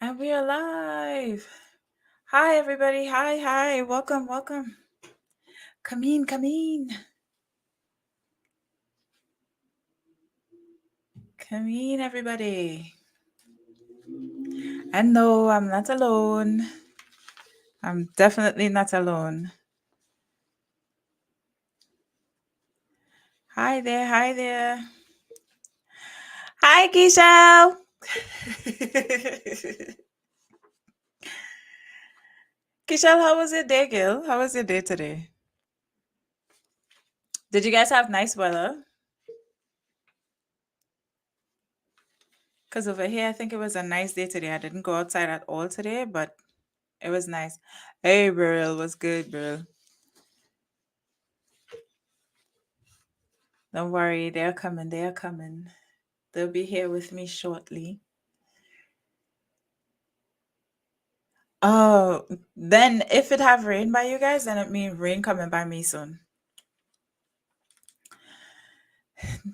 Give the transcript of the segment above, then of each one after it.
And we are live. Hi, everybody. Hi. Welcome. Come in, come in. Come in, everybody. And no, I'm not alone. I'm definitely not alone. Hi there. Hi, Keisha. Keisha, how was your day, Gil? How was your day today? Did you guys have nice weather? Because over here, I think it was a nice day today. I didn't go outside at all today, but it was nice. Hey, Beryl, what's good, Beryl? Don't worry, they're coming. They'll be here with me shortly. Oh, then if it have rain by you guys, then it means rain coming by me soon.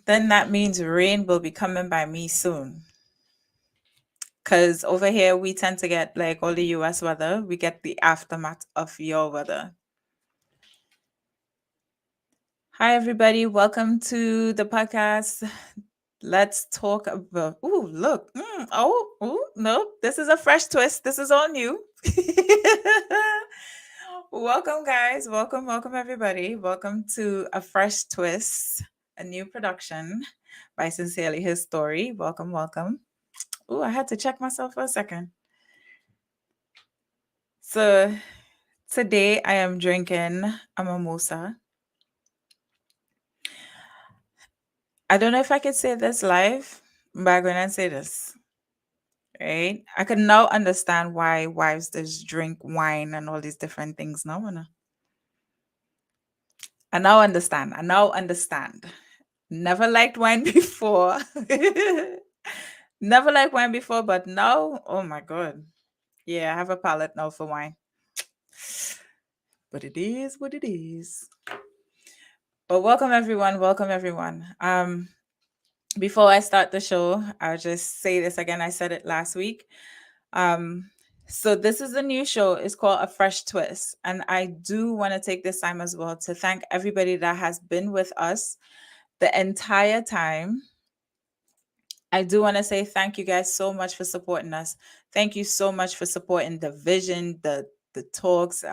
Then that means rain will be coming by me soon. Cause over here we tend to get like all the US weather. We get the aftermath of your weather. Hi everybody, welcome to the podcast. Let's talk about. Ooh, look. No, this is a fresh twist. This is all new. Welcome, guys. Welcome, everybody. Welcome to a fresh twist, a new production by Sincerely His Story. Welcome. Ooh, I had to check myself for a second. So today I am drinking a mimosa. I don't know if I could say this live, but I'm gonna say this. Right? I can now understand why wives just drink wine and all these different things now. I now understand. I now understand. Never liked wine before. Never liked wine before, but now, oh my God. Yeah, I have a palate now for wine. But it is what it is. But welcome everyone. Welcome everyone. Before I start the show, I'll just say this again. I said it last week. Um, so this is a new show. It's called A Fresh Twist. And I do want to take this time as well to thank everybody that has been with us the entire time. I do want to say thank you guys so much for supporting us. Thank you so much for supporting the vision, the talks,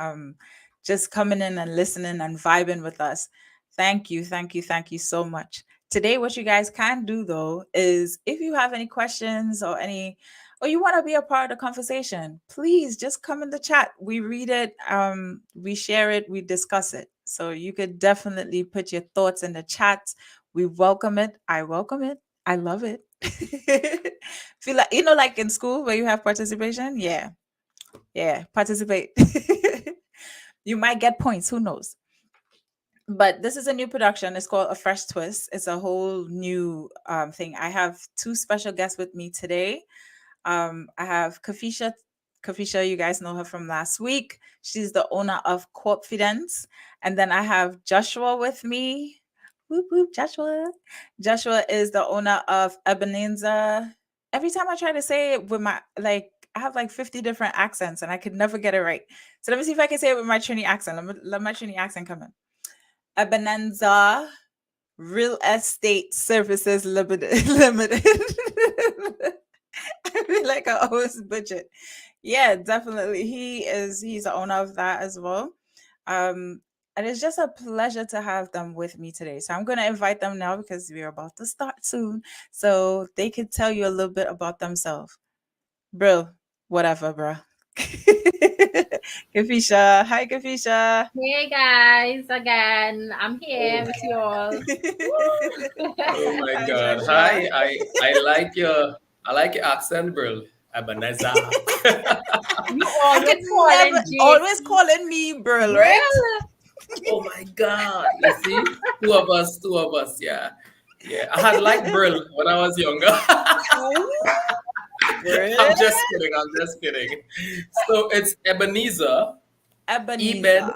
just coming in and listening and vibing with us. Thank you so much. Today, what you guys can do though is if you have any questions or you want to be a part of the conversation, please just come in the chat. We read it, we share it, we discuss it. So you could definitely put your thoughts in the chat. We welcome it. I welcome it. I love it. Feel like like in school where you have participation. Yeah, participate. You might get points. Who knows? But this is a new production. It's called A Fresh Twist. It's a whole new thing. I have two special guests with me today. I have Kafisha. Kafisha, you guys know her from last week. She's the owner of Corpfidence. And then I have Joshua with me. Whoop whoop, Joshua. Joshua is the owner of Ebenezer. Every time I try to say it with I have like 50 different accents and I could never get it right. So let me see if I can say it with my Trini accent. Let my Trini accent come in. Ebenezer Real Estate Services Limited. I feel like I always budget. Yeah, definitely. He's the owner of that as well. And it's just a pleasure to have them with me today. So I'm gonna invite them now because we're about to start soon. So they could tell you a little bit about themselves. Bro, whatever, bro. Kafisha. Hi, Kafisha. Hey guys, again, I'm here with you all. Oh my Hi, God. Joshua. Hi. I like your accent, bro. Ebenezer. You You always could never calling always JC calling me Brill, right? Brill. Oh my God. You see? Two of us, yeah. Yeah. I had like Brill when I was younger. Ooh, I'm Brill. just kidding. I'm just kidding. So it's Ebenezer, Ebenezer.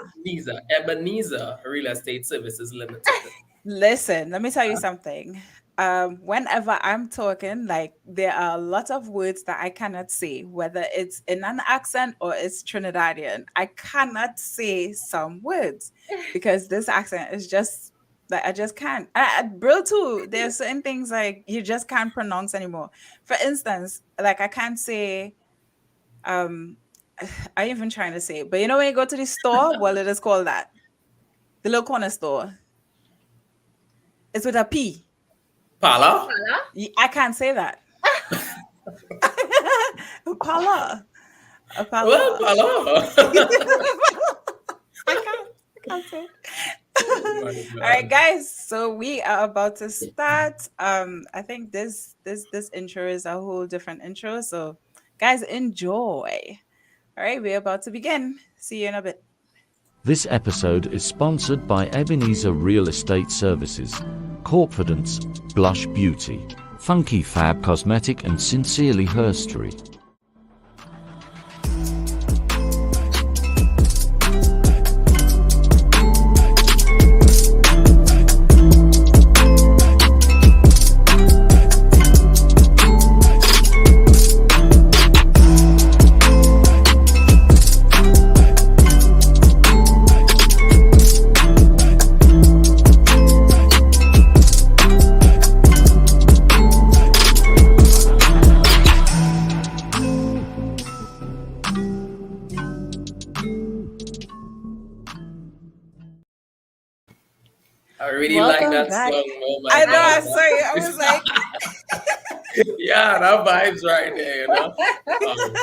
Ebenezer Real Estate Services Limited. Listen, let me tell you something. whenever I'm talking, like there are a lot of words that I cannot say, whether it's in an accent or it's Trinidadian. I cannot say some words because this accent is just like I just can't. Brill too. There's certain things like you just can't pronounce anymore. For instance, like I can't say um I even trying to say it, but you know when you go to the store, well it is called that. The little corner store. It's with a P. Pala? Pala? I can't say that. Pala. Well, Pala. pala. I can't say. Oh my All right, God. guys. So we are about to start. I think this intro is a whole different intro. So guys, enjoy. All right, we're about to begin. See you in a bit. This episode is sponsored by Ebenezer Real Estate Services, Corpidence, Blush Beauty, Funky Fab Cosmetic and Sincerely Herstory. I really like Welcome that back. song. Oh my I know. I I God. saw you. I was like, Yeah, that vibes right there, you know. Um,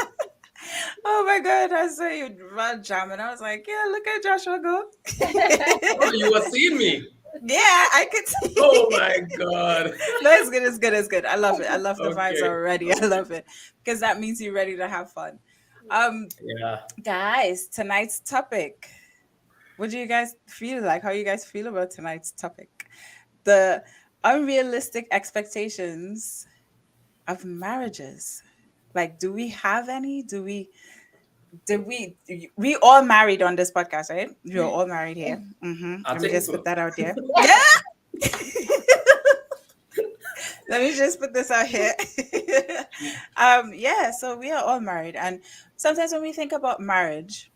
oh my god! I saw you run jamming. I was like, yeah, look at Joshua go. oh, you were seeing me. Yeah, I could Oh see. my God. No, it's good. It's good. It's good. I love it. I love the vibes Okay. already. I Okay. love it because that means you're ready to have fun. Um, Yeah. guys, tonight's topic. What do you guys feel like? How you guys feel about tonight's topic? The unrealistic expectations of marriages. Like, do we have any? Did we all married on this podcast, right? We're all married here. I Let me think just put so. that out there. Yeah. Let me just put this out here. Yeah, so we are all married. And sometimes when we think about marriage,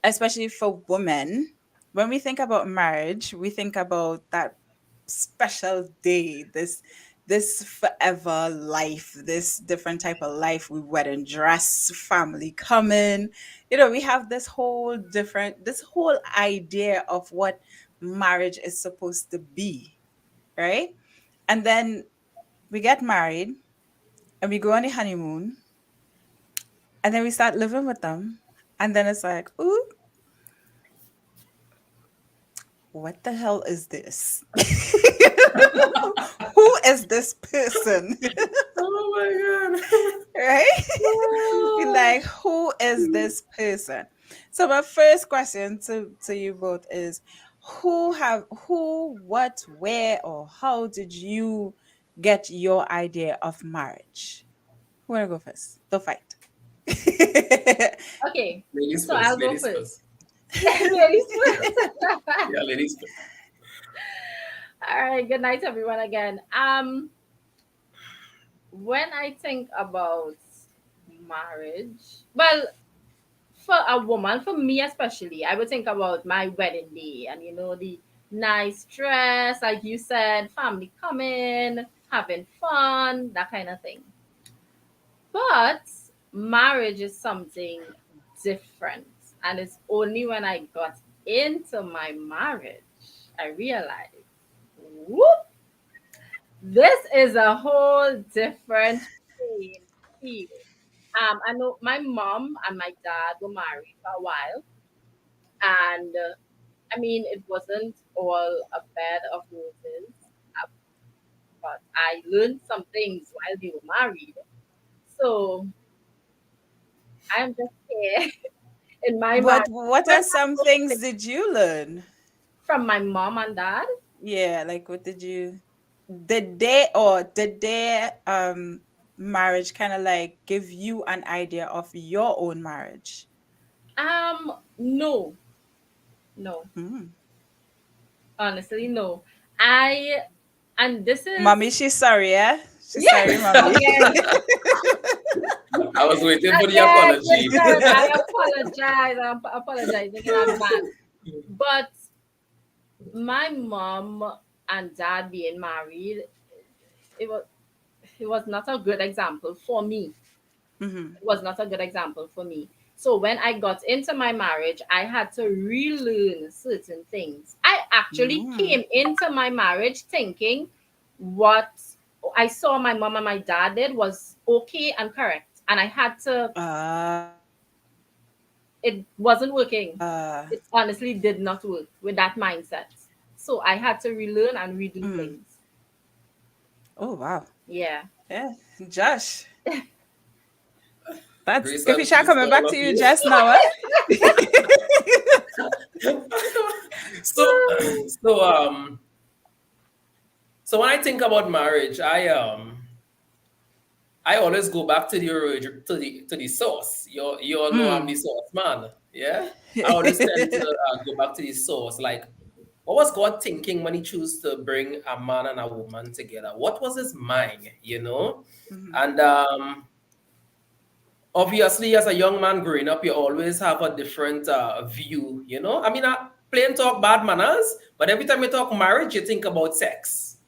especially for women, when we think about marriage, we think about that special day, this forever life, this different type of life. We wedding dress, family coming. We have this whole idea of what marriage is supposed to be, right? And then we get married and we go on the honeymoon and then we start living with them. And then it's like, ooh, what the hell is this? Who is this person? Oh my Right? Be God. like, who is this person? So my first question to you both is who, what, where, or how did you get your idea of marriage? Who wanna go first? Don't fight. Okay, Ladies so first. I'll go Ladies first. first. Ladies first. Yeah, ladies first. All right, good night, everyone, again. When I think about marriage, well, for a woman, for me especially, I would think about my wedding day and the nice dress, like you said, family coming, having fun, that kind of thing. But marriage is something different. And it's only when I got into my marriage I realized, whoop, this is a whole different playing field. I know my mom and my dad were married for a while, and I mean, it wasn't all a bed of roses, uh, but I learned some things while they were married. So I'm just here in my what marriage what with are my some own things place did you learn? from my mom and dad. Yeah, like what did you did their marriage kind of like give you an idea of your own marriage? No, no, Mm. honestly, no. I And this is, Mommy, she's sorry, yeah? She's yes, sorry, mommy. again, I was waiting for the again, apology. listen, I apologize. I'm apologizing in advance. But my mom and dad being married, it was it was not a good example for me. Hmm. It was not a good example for me. So when I got into my marriage, I had to relearn certain things. I actually Mm. came into my marriage thinking what I saw my mom and my dad did was okay and correct. And I had to, it wasn't working. It honestly did not work with that mindset. So I had to relearn and redo mm. things. Oh, wow. Yeah. Yeah. Josh, that's Grace and Kafisha peace coming to back all to of you you. just now, so, so so when I think about marriage, I always go back to the origin, to the source. You all know I'm the Mm. source man. Yeah, I always tend to go back to the source. Like, what was God thinking when He chose to bring a man and a woman together? What was His mind? Mhm. And obviously, as a young man growing up, you always have a different view. I mean, plain talk bad manners, but every time you talk marriage, you think about sex.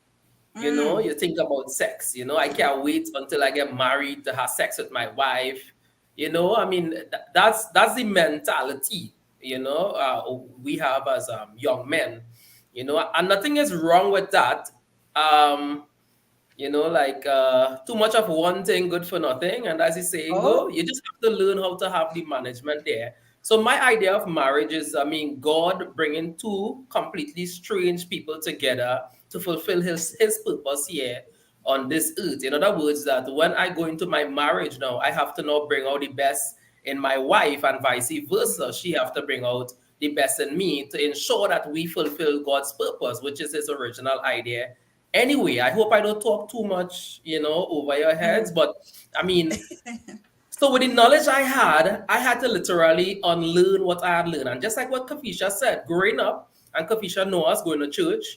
Mm. You think about sex. I can't wait until I get married to have sex with my wife. I mean, that's the mentality. We have as young men. And nothing is wrong with that. Um, like too much of one thing good for nothing, and as the saying go, Oh. you just have to learn how to have the management there. So my idea of marriage is, I mean, God bringing two completely strange people together to fulfill his purpose here on this earth. In other words, that when I go into my marriage now, I have to now bring out the best in my wife, and vice versa. Mhm. She have to bring out the best in me to ensure that we fulfill God's purpose, which is his original idea. Anyway, I hope I don't talk too much, over your heads. Mhm. But I mean, so with the knowledge I had to literally unlearn what I had learned. And just like what Kafisha said, growing up, and Kafisha know us going to church,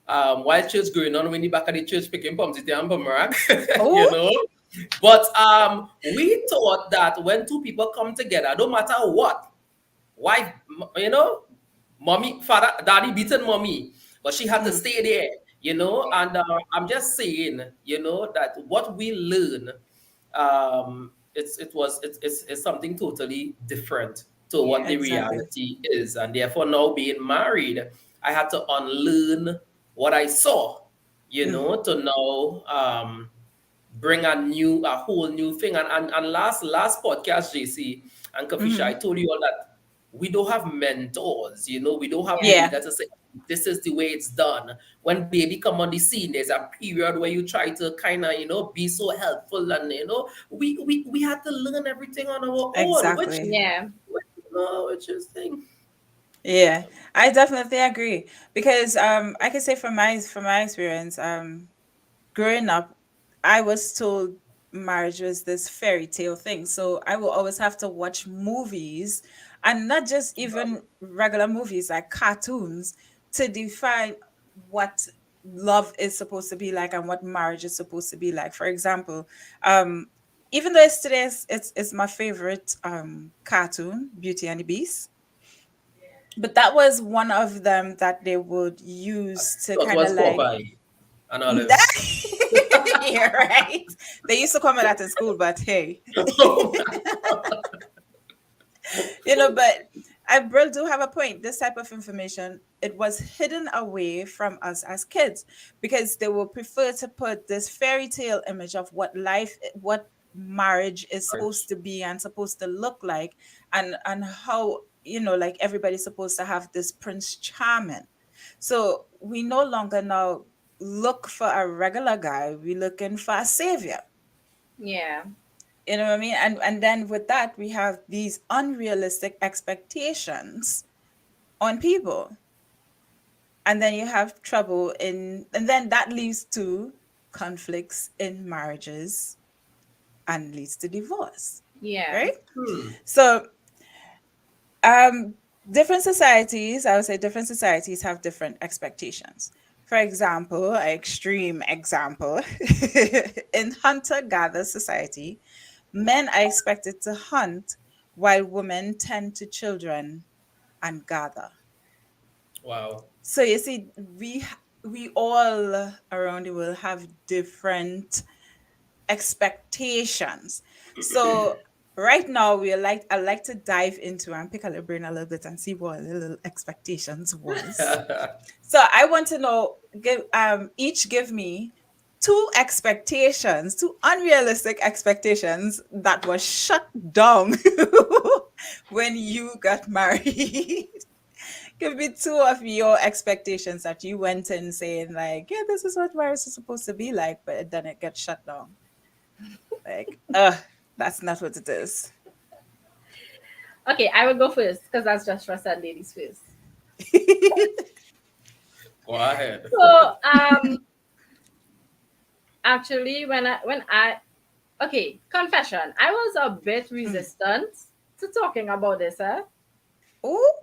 while church going on, when the back of the church picking Pomsity and Pomerak, you Oh. know. But we thought that when two people come together, no matter what, wife, mommy, father, daddy beaten mommy, but she had to Mm. stay there, And I'm just saying, that what we learn, it's something totally different to what Yeah. the Exactly. reality is, and therefore now being married, I had to unlearn what I saw, Mhm. to now bring a whole new thing. And last podcast, JC and Kafisha, I Mhm. told you all that we don't have mentors, we don't have Yeah. Yeah. leaders to say this is the way it's done. When baby come on the scene, there's a period where you try to kind of be so helpful, and we had to learn everything on our own, which Exactly. Yeah. which is thing. Yeah, I definitely agree because I can say from my experience, growing up, I was told marriage was this fairy tale thing. So I will always have to watch movies, and not just even regular movies, like cartoons, to define what love is supposed to be like and what marriage is supposed to be like. For example, um, even though it's my favorite cartoon, Beauty and the Beast, but that was one of them that they would I use to thought kind of was like Popeye and Olive. you're right. They used to call me that in school, but hey, but I Brill do have a point. This type of information, it was hidden away from us as kids because they will prefer to put this fairy tale image of what marriage is supposed to be and supposed to look like, and how like everybody's supposed to have this Prince Charming. So we no longer now look for a regular guy. We're looking for a savior. Yeah. You know what I mean? And then with that, we have these unrealistic expectations on people. And then you have trouble and then that leads to conflicts in marriages and leads to divorce. Yeah. Right? Hmm. So um different societies, I would say different societies have different expectations. For example, an extreme example, in hunter gatherer society, men are expected to hunt while women tend to children and gather. Wow. So you see, we all around the world have different expectations. So right now I like to dive into and pick a little brain a little bit and see what the little expectations was. So I want to know, each give me two expectations, two unrealistic expectations that was shut down when you got married. Give me two of your expectations that you went in saying like, yeah, this is what marriage is supposed to be like, but then it gets shut down. Like, that's not what it is. Okay, I will go first because that's just trust and ladies first. Go ahead. So, actually, when I okay, confession, I was a bit Mm. resistant to talking about this. Oh,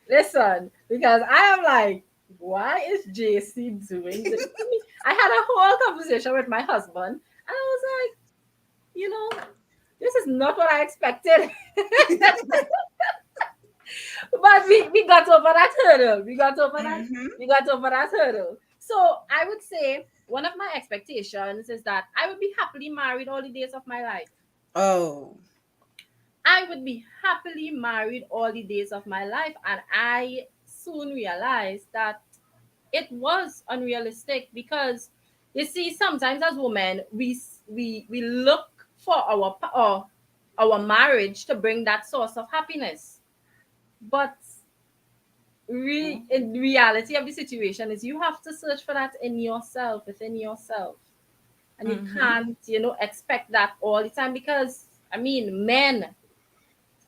Listen, because I am like, why is JC doing this to me? I had a whole conversation with my husband, and I was like, you know, this is not what I expected. But we got over that hurdle. mm-hmm. We got over that hurdle. So I would say one of my expectations is that I would be happily married all the days of my life. Oh, I would be happily married all the days of my life. And I soon realized that it was unrealistic because you see, sometimes as women, we look for our marriage to bring that source of happiness. But in reality of the situation is you have to search for that in yourself, within yourself. And you mm-hmm. can't, expect that all the time because I mean men,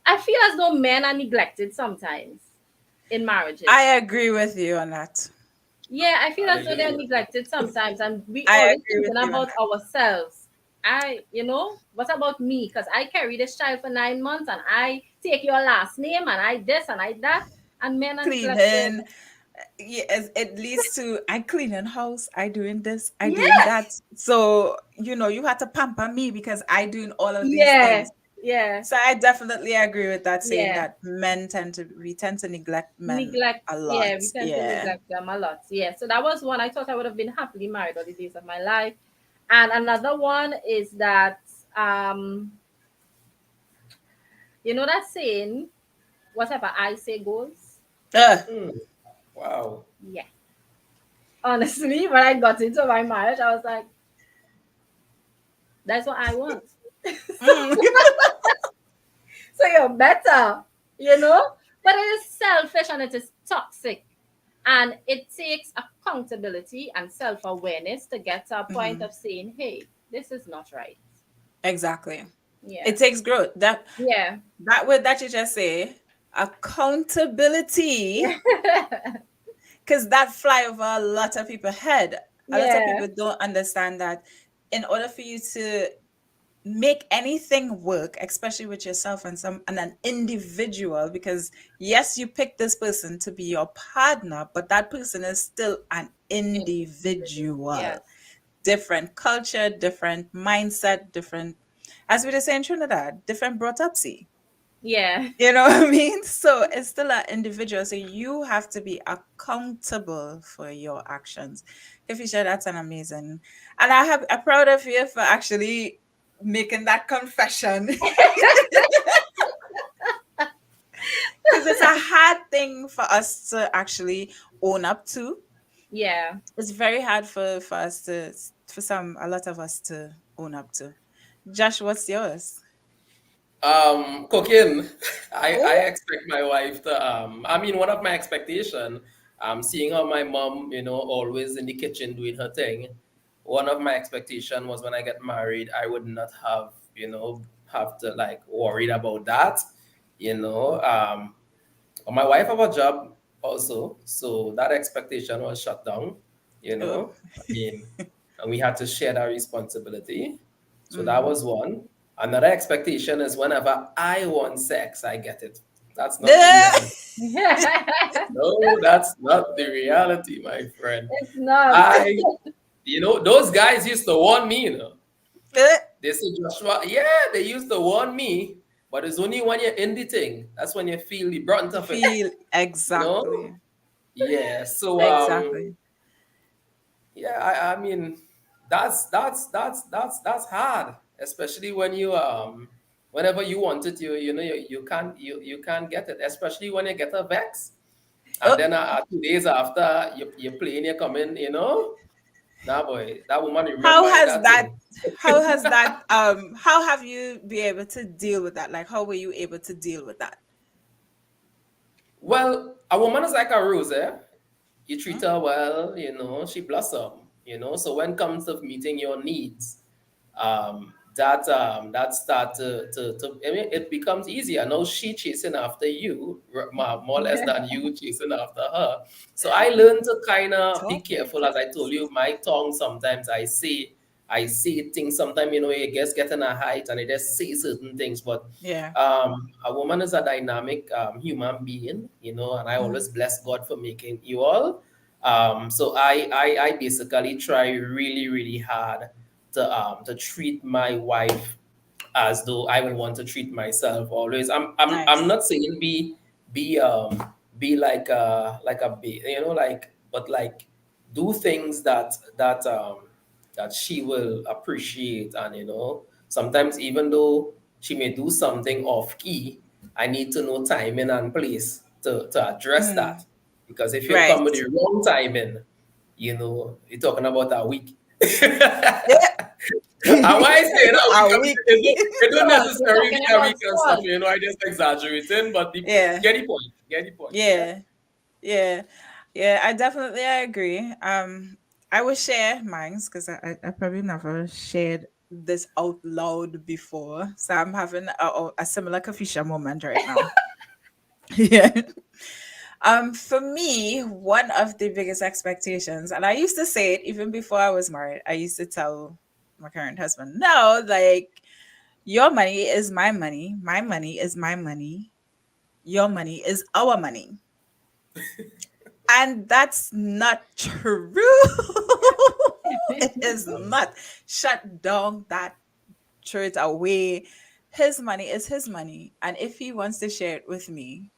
I feel as though men are neglected sometimes in marriages. I agree with you on that. Yeah, I feel as though they're Hallelujah. neglected sometimes, and we I always agree with thinking you on about that. ourselves. What about me? Because I carry this child for 9 months, and I take your last name, and I this and I that, and men are neglected. Cleaning, yes, it leads to I cleaning house, I doing this, I doing Yeah, that. So, you had to pamper me because I doing all of these yeah, things. yeah, So I definitely agree with that, saying yeah. that we tend to neglect men Neglect. a lot. Yeah, we tend to Yeah. neglect them a lot. Yeah, so that was one. I thought I would have been happily married all the days of my life. And another one is that you know that saying, whatever I say goes. Ugh. Hmm. Wow. Yeah. Honestly, when I got into my marriage, I was like, that's what I want. Mm. So you're better, you know? But it is selfish and it is toxic. And it takes accountability and self awareness to get to a point Mhm. of saying, hey, this is not right. Exactly. Yeah. It takes growth. Yeah. That word that you just say, accountability, because that fly over a lot of people's head. A lot of Yeah. people don't understand that in order for you to make anything work, especially with yourself and an individual, because yes, you pick this person to be your partner, but that person is still an Individual. individual. Yes. Different culture, different mindset, different, as we just say in Trinidad, different brought up see. Yeah. You know what I mean? So it's still an individual. So you have to be accountable for your actions. If you share, that's an amazing. And I'm proud of you for actually making that confession. Because it's a hard thing for us to actually own up to. Yeah. It's very hard for us to, for a lot of us to own up to. Josh, what's yours? Cooking. I Oh, expect my wife to I mean one of my expectation, seeing how my mom, always in the kitchen doing her thing. One of my expectation was when I get married, I would not have, have to like worried about that. You know. My wife have a job also, so that expectation was shut down. oh. I mean, and we had to share that responsibility. So that Mm-hmm. was one. Another expectation is whenever I want sex, I get it. That's not the reality. No, It's that's not the reality, my friend. not. I, those guys used to warn me, They say, Joshua, yeah, they used to warn me, but it's only when you're in the thing. That's when you feel the brunt of it, Feel you know? exactly. Yeah. So Exactly. yeah, I mean that's hard, especially when you whenever you want it, you can't get it, especially when you get a vex. And Oh, then 2 days after you play and you come in, nah boy, that woman how remember has that that thing. how have you been able to deal with that? Like how were you able to deal with that? Well, a woman is like a rose, eh? You treat Hmm? her well, she blossom, So when comes to meeting your needs, that start I mean, it becomes easier. Now she chasing after you, more or less than you chasing after her. So I learned to kind of be careful, as I told Chocolates. you. My tongue sometimes I say things. Sometimes it gets getting a height, and I just say certain things. But Yeah. a woman is a dynamic human being, and I Mm, always bless God for making you all. So I basically try really, really hard to treat my wife as though I would want to treat myself always. I'm nice. not saying be like a like, but like do things that she will appreciate. And sometimes, even though she may do something off key, I need to know timing and place to address Mm, that. Because if you come with right. the wrong timing, you're talking about a week. Yeah. And why I say that week, A I mean, week. it don't You're necessarily talking a week about and stuff, salt. I just exaggerating, but Yeah. get the point. Get the point, yeah? Yeah. Yeah. Yeah. I agree. I will share mine because I probably never shared this out loud before. So I'm having a similar kafisha moment right now. Yeah. For me, one of the biggest expectations, and I used to say it even before I was married, I used to tell my current husband, no, like your money is my money is my money, your money is our money. And that's not true. It is not. Shut down that, throw it away. His money is his money. And if he wants to share it with me,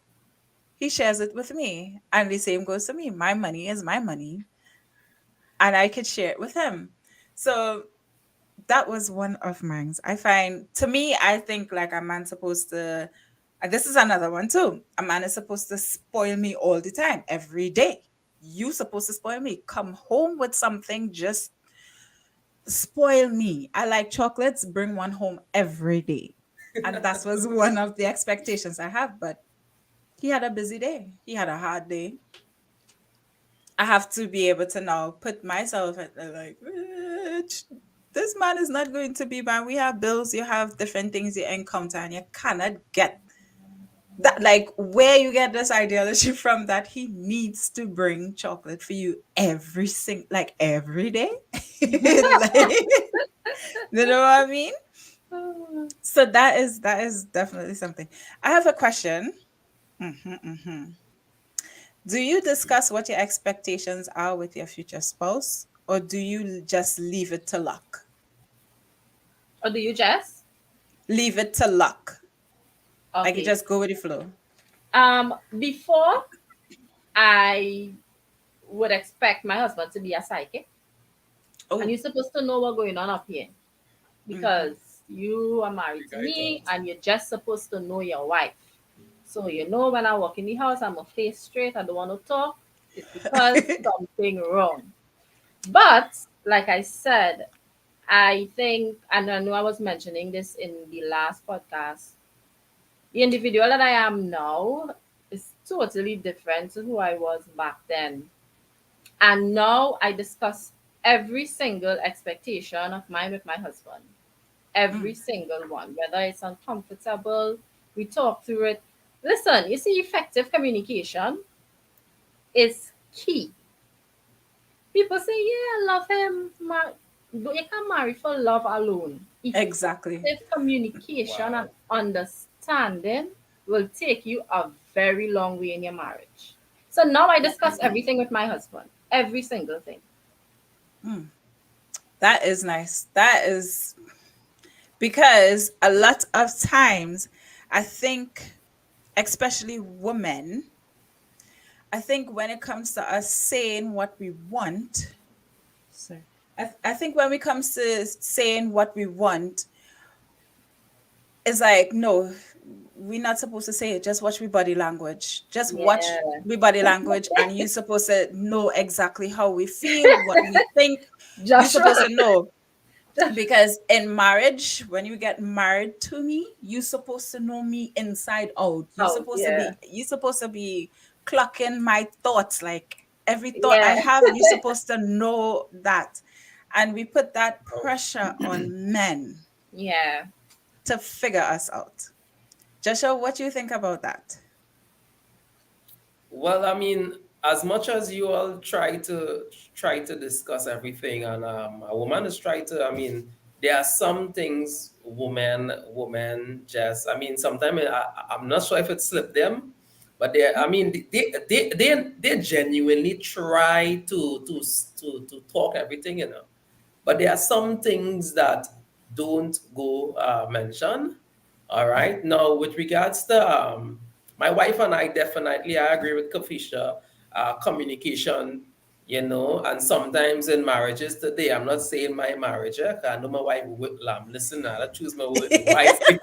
he shares it with me. And the same goes to me. My money is my money. And I could share it with him. So that was one of mine. I find, to me, I think like a man's supposed to, and this is another one too. A man is supposed to spoil me all the time, every day. You supposed to spoil me. Come home with something, just spoil me. I like chocolates, bring one home every day. And that was one of the expectations I have. But he had a busy day. He had a hard day. I have to be able to now put myself at the like, this man is not going to be man. We have bills, you have different things you encounter, and you cannot get that. Like, where you get this ideology from that he needs to bring chocolate for you like every day? Like, you know what I mean? So that is definitely something. I have a question. Hmm. Do you discuss what your expectations are with your future spouse, or do you just leave it to luck? Or do you just? Leave it to luck. Like you Okay. just go with the flow. Before I would expect my husband to be a psychic, and Oh, you're supposed to know what's going on up here mm-hmm. because you are The married to guy me, thought. and you're just supposed to know your wife. So when I walk in the house, I'm a face straight. I don't want to talk. It's because something wrong. But like I said, I think, and I know I was mentioning this in the last podcast, the individual that I am now is totally different to who I was back then. And now I discuss every single expectation of mine with my husband. Every Mm, single one, whether it's uncomfortable, we talk through it. Listen, you see, effective communication is key. People say, yeah, I love him. But you can't marry for love alone. exactly. Effective communication and Wow. understanding will take you a very long way in your marriage. So now I discuss everything with my husband, every single thing. Mm, that is nice. That is because a lot of times, I think, especially women, I think when it comes to us saying what we want, sorry, I think when it comes to saying what we want, it's like, no, we're not supposed to say it. Just watch we body language. Just watch Yeah. we body language, and you're supposed to know exactly how we feel, what we think. You're supposed Joshua. to know. Because in marriage, when you get married to me, you're supposed to know me inside out. Out, yeah. You're supposed to be clocking my thoughts, like every thought I Yeah. have, you're supposed to know that. And we put that pressure on men Yeah. to figure us out. Joshua, what do you think about that? Well, I mean, as much as you all try to discuss everything, and a woman is trying to. I mean, there are some things women just. I mean, sometimes I'm not sure if it slipped them, but they. I mean, they genuinely try to talk everything, you know. But there are some things that don't go mentioned. All right. Now, with regards to my wife and I, definitely I agree with Kafisha. Communication, you know, and sometimes in marriages today, I'm not saying my marriage, 'cause I know my wife will listen. I choose my word wisely,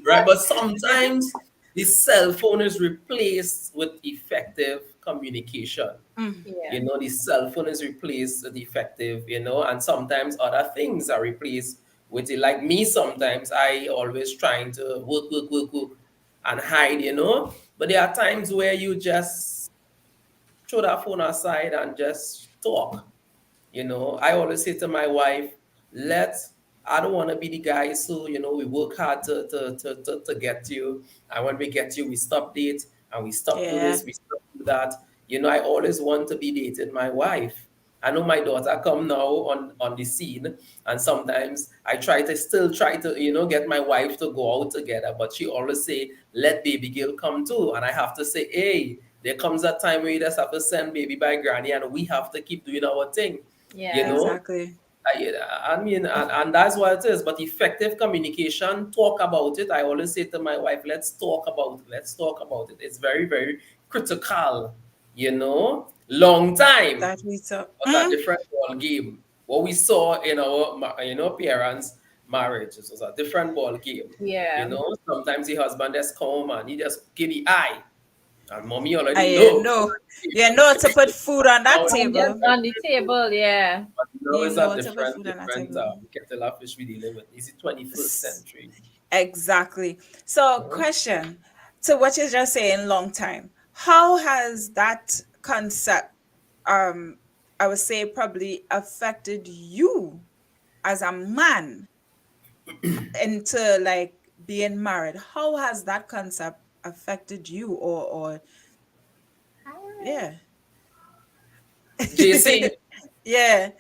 right? But sometimes the cell phone is replaced with effective communication. Mm, Yeah. You know, the cell phone is replaced with effective, you know, and sometimes other things are replaced with it. Like me, sometimes I always trying to work and hide, you know. But there are times where you just throw that phone aside and just talk. You know, I always say to my wife, let I don't want to be the guy, so you know, we work hard to get you. And when we get you, we stop date and we stop do yeah. this, we stop do that. You know, I always want to be dating my wife. I know my daughter come now on the scene, and sometimes I try to, you know, get my wife to go out together, but she always say, let baby girl come too. And I have to say, hey, there comes a time where you just have to send baby by granny and we have to keep doing our thing, you Yeah. know. Exactly. I mean, and that's what it is. But effective communication, talk about it. I always say to my wife, let's talk about it. Let's talk about it. It's very, very critical, you know. Long time That we talk. was a different ball game. What we saw in our, you know, parents' marriage, it was a different ball game. You Yeah. know, sometimes the husband just come and he just give the eye, and mommy I already know. to put food on that Now it's And just table. different. on the table, yeah. But now You it's a know to put different, food on that different table. kettle of fish we dealing with. It's the 21st S- century. Exactly. So, Mhm. question to what you're just saying, long time. How has that concept, um, I would say, probably affected you as a man into like being married? How has that concept affected you, or yeah, JC, yeah,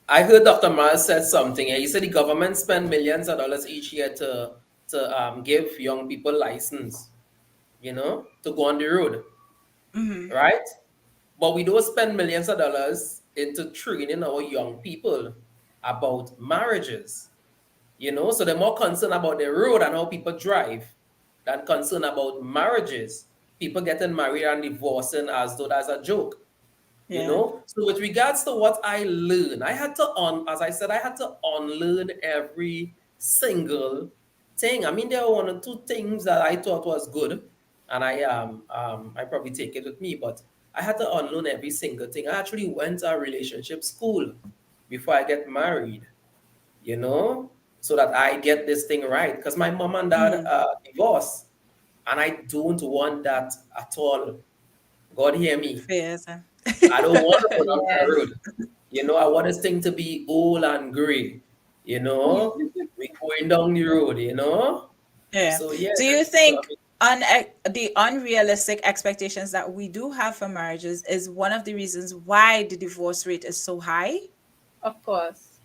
I heard Dr. Miles said something. He said the government spend millions of dollars each year to give young people license, you know, to go on the road, hmm, right? But we don't spend millions of dollars into training our young people about marriages, you know. So they're more concerned about the road and how people drive than concerned about marriages. People getting married and divorcing as though that's a joke, you yeah, know. So with regards to what I learned, I had to as I said, I had to unlearn every single thing. I mean, there were one or two things that I thought was good, and I probably take it with me, but I had to unlearn every single thing. I actually went to a relationship school before I get married, you know, so that I get this thing right. Because my mom and dad hmm, divorced, and I don't want that at all. God hear me. fears. I don't want to go down that Yeah. road. You know, I want this thing to be old and gray. You know, we going down the road. You know, Yeah. so yeah. Do you So I think mean, the unrealistic expectations that we do have for marriages is one of the reasons why the divorce rate is so high? Of course.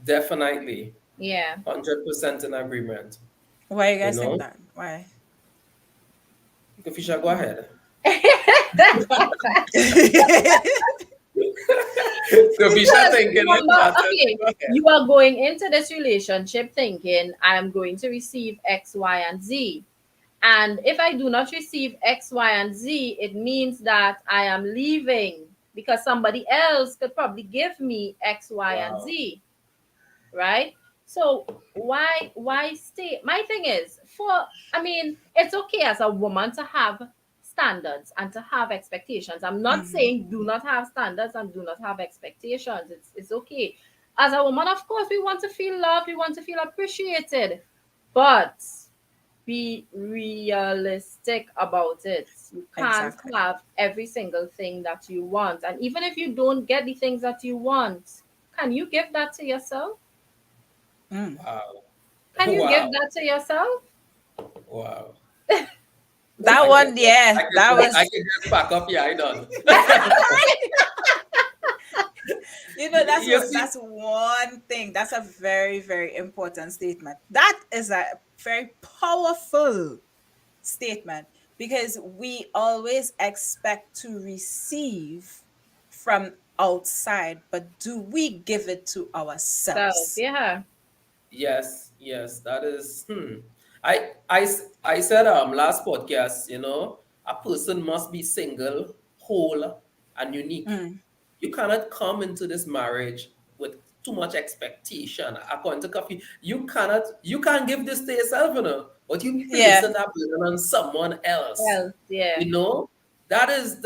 definitely, Yeah. 100% in agreement. Why you You guys think know, that? Why? Kafisha, go ahead. Kafisha Because thinking it remember, matters. okay, Go ahead. you are going into this relationship thinking I'm going to receive X, Y, and Z. And if I do not receive X, Y, and Z, it means that I am leaving because somebody else could probably give me X, Y, and Wow. Z, right? So why stay? My thing is, I mean, it's okay as a woman to have standards and to have expectations. I'm not Mhm. saying do not have standards and do not have expectations. It's okay. As a woman, of course, we want to feel loved, we want to feel appreciated, but be realistic about it. You can't Exactly. have every single thing that you want. And even if you don't get the things that you want, can you give that to yourself? Mm. Wow. Can you give Wow. that to yourself? Wow. That I can one, yeah, that I was, can just pack up. Yeah, I done. You see? that's one thing. That's a very, very important statement. That is a very powerful statement because we always expect to receive from outside, but do we give it to So, ourselves? yeah. Yes, yes, that is. I said last podcast, a person must be single, whole, and unique. Mm. You cannot come into this marriage with too much expectation. According to Coffee, you can't give this to yourself, but you Yeah, placing that burden on someone else. Well, yeah. You know, that is,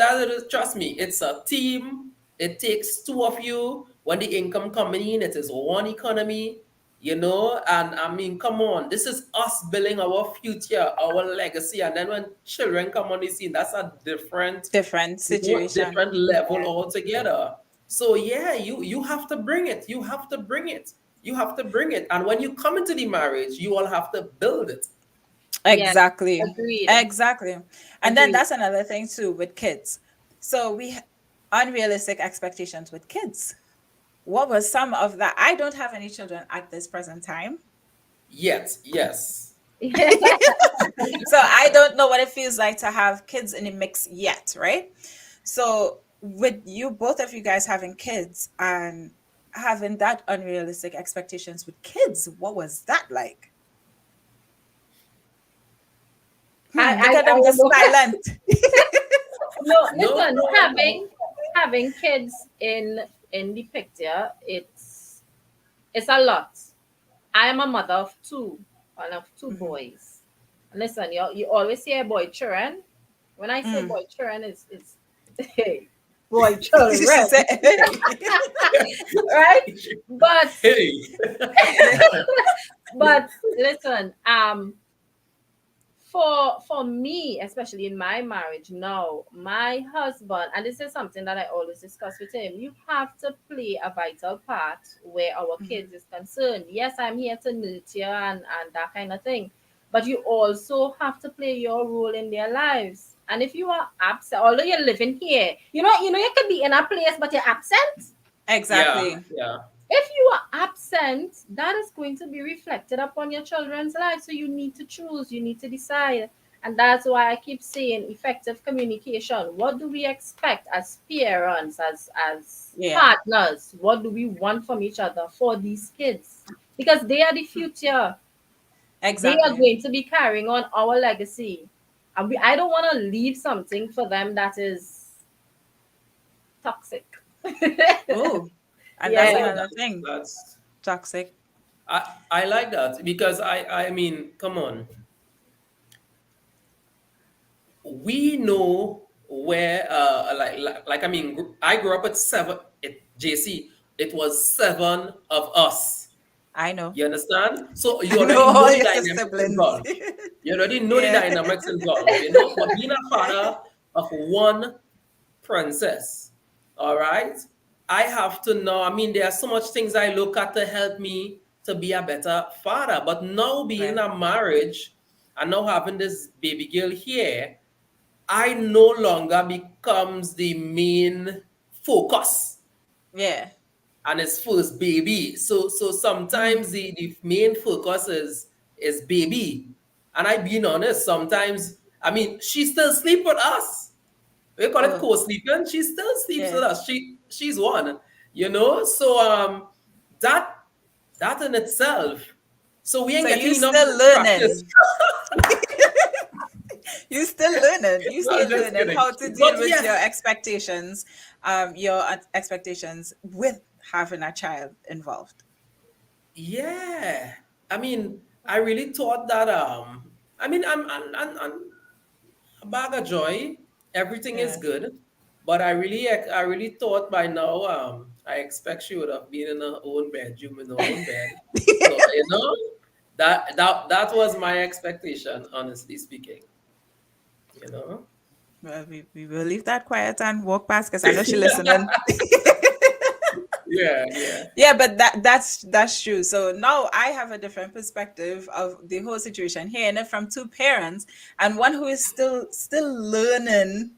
trust me, it's a team. It takes two of you. When the income coming in, it is one economy, and I mean, come on, this is us building our future, our legacy. And then when children come on the scene, that's a different different situation. different level Yeah, altogether. So yeah, you have to bring it. You have to bring it. You have to bring it. And when you come into the marriage, you all have to build it. Yeah. exactly. Agreed. Exactly. And then Agreed. that's another thing too with kids. So unrealistic expectations with kids. What was some of that? I don't have any children at this present time. Yet, yes. So I don't know what it feels like to have kids in the mix yet, right? So with you, both of you guys having kids and having that unrealistic expectations with kids, what was that like? Look at I them don't just know. silent. No, No, listen, no, no. having kids in the picture, it's a lot. I am a mother of two, one of two Mhm. boys. Listen, you always say boy children. When I say Mm. boy children, it's hey, boy She children, said, right? But Hey. but listen, for me, especially in my marriage now, my husband, and this is something that I always discuss with him, you have to play a vital part where our Mhm. kids is concerned. Yes, I'm here to nurture and that kind of thing, but you also have to play your role in their lives. And if you are absent, although you're living here, you could be in a place but you're absent. Yeah, Exactly. yeah. If you are absent, that is going to be reflected upon your children's lives. So you need to choose, you need to decide. And that's why I keep saying effective communication. What do we expect as parents, as Yeah, partners? What do we want from each other for these kids? Because they are the future. They are exactly. going to be carrying on our legacy. And I don't want to leave something for them that is toxic. Oh, and I that's Yeah. like another that. thing. That's Toxic. I like that because I mean, come on. We know where I mean, I grew up at seven JC. It was seven of us. I know. You understand? So you I know already know all the your dynamics siblings. involved. You already know the Yeah. dynamics involved, But being a father of one princess, all right, I have to know. I mean, there are so much things I look at to help me to be a better father. But now being in Right. a marriage and now having this baby girl here, I no longer becomes the main focus Yeah. and his first baby. So sometimes Mm. the main focus is baby. And I being honest, sometimes I mean, she still sleep with us. We call it Oh, co-sleeping. She still sleeps with yeah. us. She's one, you know. So that that in itself. So we ain't So getting you enough still practice. learning. You still learning. You No, still just learning kidding. how to deal But with yes, your expectations, expectations with having a child involved. yeah. I mean, I really thought that I mean I'm a bag of joy. Everything is Yeah. good. But I really thought by now, I expect she would have been in her own bedroom in her own bed. So, you know, that was my expectation, honestly speaking. You know? Well, we will leave that quiet and walk past because I know she listening. Yeah, yeah. Yeah, but that's true. So now I have a different perspective of the whole situation, hearing it from two parents and one who is still learning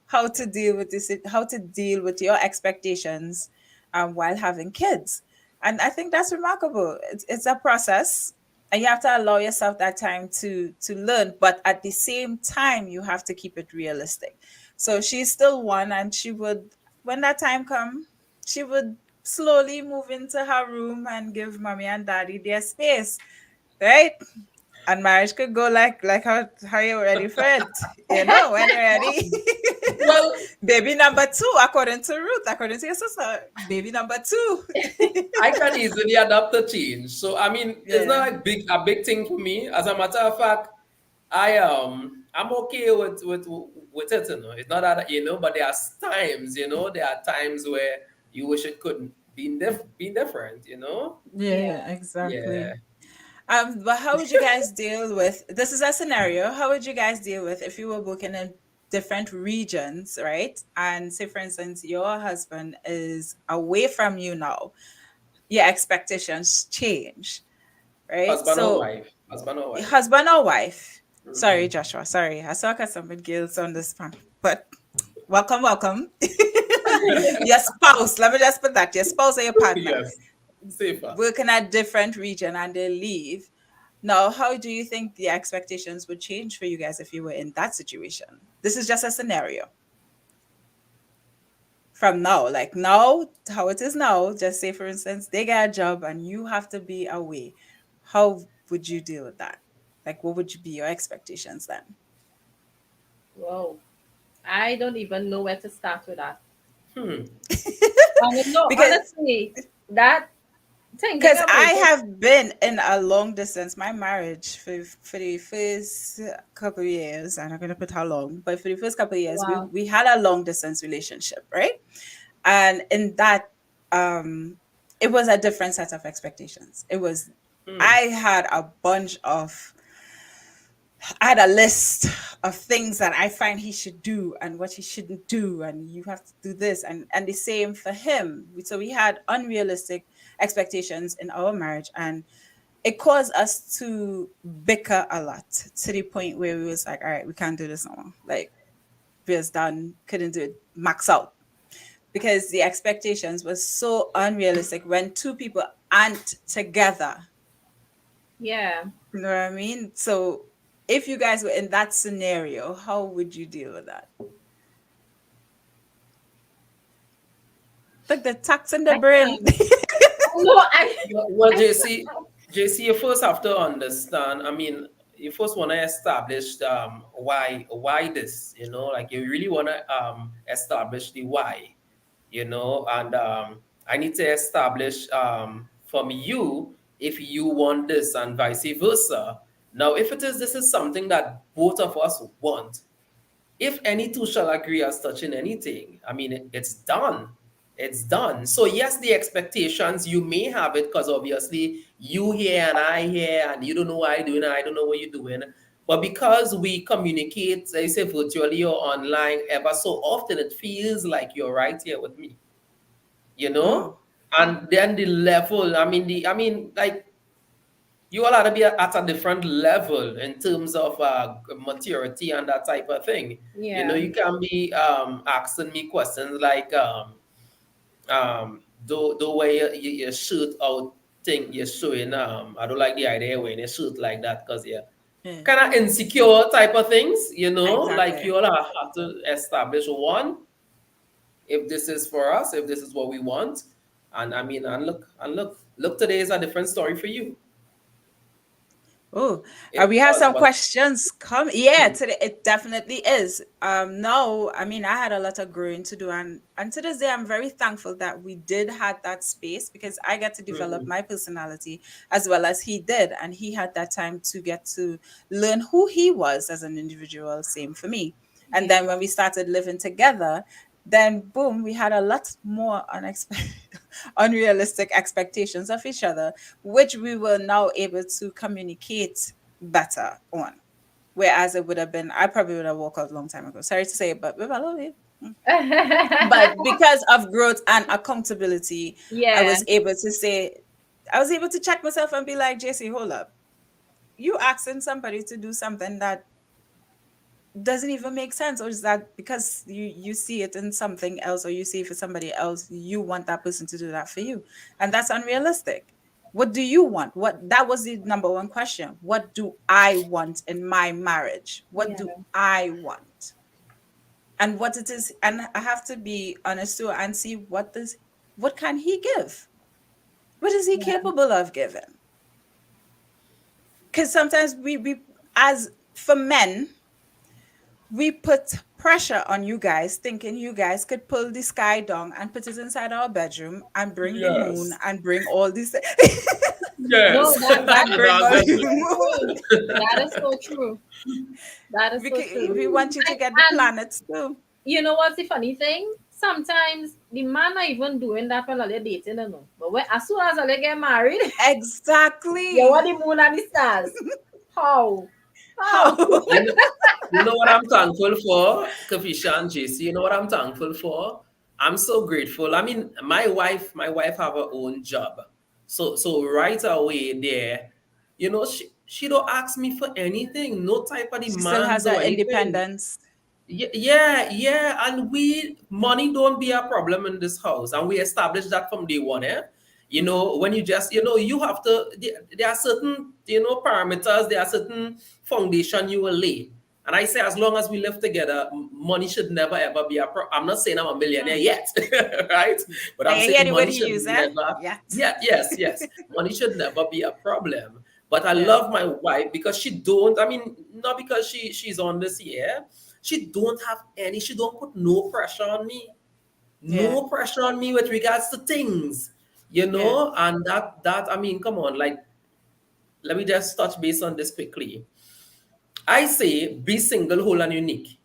how to deal with this, how to deal with your expectations while having kids. And I think that's remarkable. It's a process, and you have to allow yourself that time to learn. But at the same time, you have to keep it realistic. So she's still one, and she would, when that time come, she would slowly move into her room and give mommy and daddy their space, right? And marriage could go like how you're ready for it. You know, when you're ready. Well, Baby number two, according to Ruth, according to your sister, baby number two. I can easily adapt to change. So I mean, it's not Yeah. like a big thing for me. As a matter of fact, I'm okay with it, you know. It's not that, you know, but there are times, you know, there are times where you wish it could be different, you know. Yeah, Yeah. exactly. Yeah, But how would you guys deal with this? Is a scenario. How would you guys deal with if you were working in different regions, right? And say, for instance, your husband is away from you now, your expectations change, right? So husband or wife. husband or wife. Sorry, Hmm. Joshua. Sorry, I saw some guilt on this one, but welcome, welcome. Your spouse. Let me just put that. Your spouse or your partner Yes, safer. working at different region and they leave. Now, how do you think the expectations would change for you guys if you were in that situation? This is just a scenario from now, like now, how it is now. Just say, for instance, they get a job and you have to be away. How would you deal with that? Like, what would be your expectations then? Whoa. I don't even know where to start with that. Hmm. I mean, no, Because honestly, that thinking because about I it, have been in a long distance, my marriage for the first couple of years, I'm not gonna put how long, but for the first couple of years, wow. we had a long distance relationship, right? And in that, um, it was a different set of expectations. It was Hmm. I had a bunch of I had a list of things that I find he should do and what he shouldn't do, and you have to do this, and the same for him. So we had unrealistic expectations in our marriage, and it caused us to bicker a lot to the point where we was like, all right, we can't do this no more. Like we was done, couldn't do it, max out because the expectations was so unrealistic when two people aren't together. Yeah. You know what I mean? So if you guys were in that scenario, how would you deal with that? Like the tax in the I brain. can't. No, I, Well, I JC, you first have to understand. I mean, you first want to establish why this. You know, like you really want to establish the why. You know, and I need to establish from you if you want this and vice versa. Now, if it is this is something that both of us want, if any two shall agree as touching anything, I mean, it's done. It's done. So, yes, the expectations, you may have it because obviously you here and I here, and you don't know what I doing, and I don't know what you're doing. But because we communicate, I say virtually or online ever so often, it feels like you're right here with me, you know? Oh, And then the level, like you all ought to be at a different level in terms of maturity and that type of thing. You know, yeah. you can be asking me questions like, the way you shoot out thing you're showing. I don't like the idea when you shoot like that because yeah. Yeah. kind of insecure type of things, like Exactly. you all have to establish one, if this is for us, if this is what we want. And I mean, and look, today is a different story for you. Oh, It we have was, some but questions come. Yeah, today it definitely is. No, I mean I had a lot of growing to do, and to this day I'm very thankful that we did had that space because I get to develop Mhm. my personality as well as he did, and he had that time to get to learn who he was as an individual. Same for me. And Yeah. then when we started living together, then boom, we had a lot more unexpected, unrealistic expectations of each other which we were now able to communicate better on. Whereas it would have been, I probably would have walked out a long time ago. Sorry to say it, but babe, I love you. But because of growth and accountability, I Yeah. was able to say, I was able to check myself and be like, JC, hold up. You asking somebody to do something that doesn't even make sense, or is that because you see it in something else or you see it for somebody else, you want that person to do that for you, and that's unrealistic. What do you want? What That was the number one question. What do I want in my marriage? What Yeah. do I want? And what it is, and I have to be honest too and see what can he give, what is he Yeah. capable of giving. Because sometimes we as for men, we put pressure on you guys thinking you guys could pull the sky down and put it inside our bedroom and bring the moon Yes. and bring all these No, Yes. and bring that all is That's the so it. moon. true. That is so true. That is so true. We want you to get the And planets too. you know what's the funny thing? Sometimes the man are even doing that when they're dating, you know. But when as soon as they get married, you Exactly. want the moon and the stars. How? How? How? You know, you know what I'm thankful for, Kafisha and JC. You know what I'm thankful for? I'm so grateful. I mean, my wife have her own job. So right away there, she don't ask me for anything, no type of She still has demands her or anything. independence. Yeah, and money don't be a problem in this house, and we established that from day one. When you just, you have to. There are certain, parameters. There are certain foundation you will lay, and I say as long as we live together, money should never ever be a problem. I'm not saying I'm a millionaire Mm. yet, right? But Now I'm you hear saying the word money you should use, eh? never. Yeah. Yeah, yes, money should never be a problem. But I Yeah. love my wife because she don't. I mean, not because she's on this year. She don't put no pressure on me. Yeah. No pressure on me with regards to things. Yeah. And that I mean, come on, like, let me just touch base on this quickly. I say be single, whole, and unique.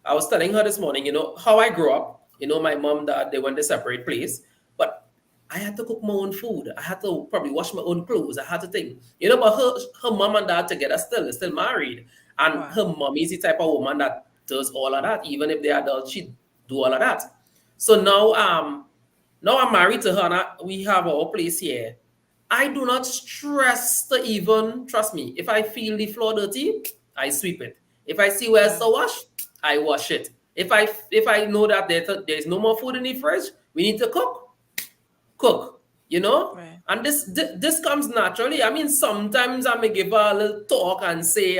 I was telling her this morning, how I grew up. My mom, dad, they went to separate place, but I had to cook my own food. I had to probably wash my own clothes. I had to think, but her mom and dad together still married, and Wow. her mom is the type of woman that does all of that. Even if they're adults, she do all of that. So now I'm married to her, and we have our place here. I do not stress to even, trust me, if I feel the floor dirty, I sweep it. If I see where it's Wow. to wash, I wash it. If I know that there's no more food in the fridge, we need to cook, Right. and this comes naturally. I mean, sometimes I may give her a little talk and say,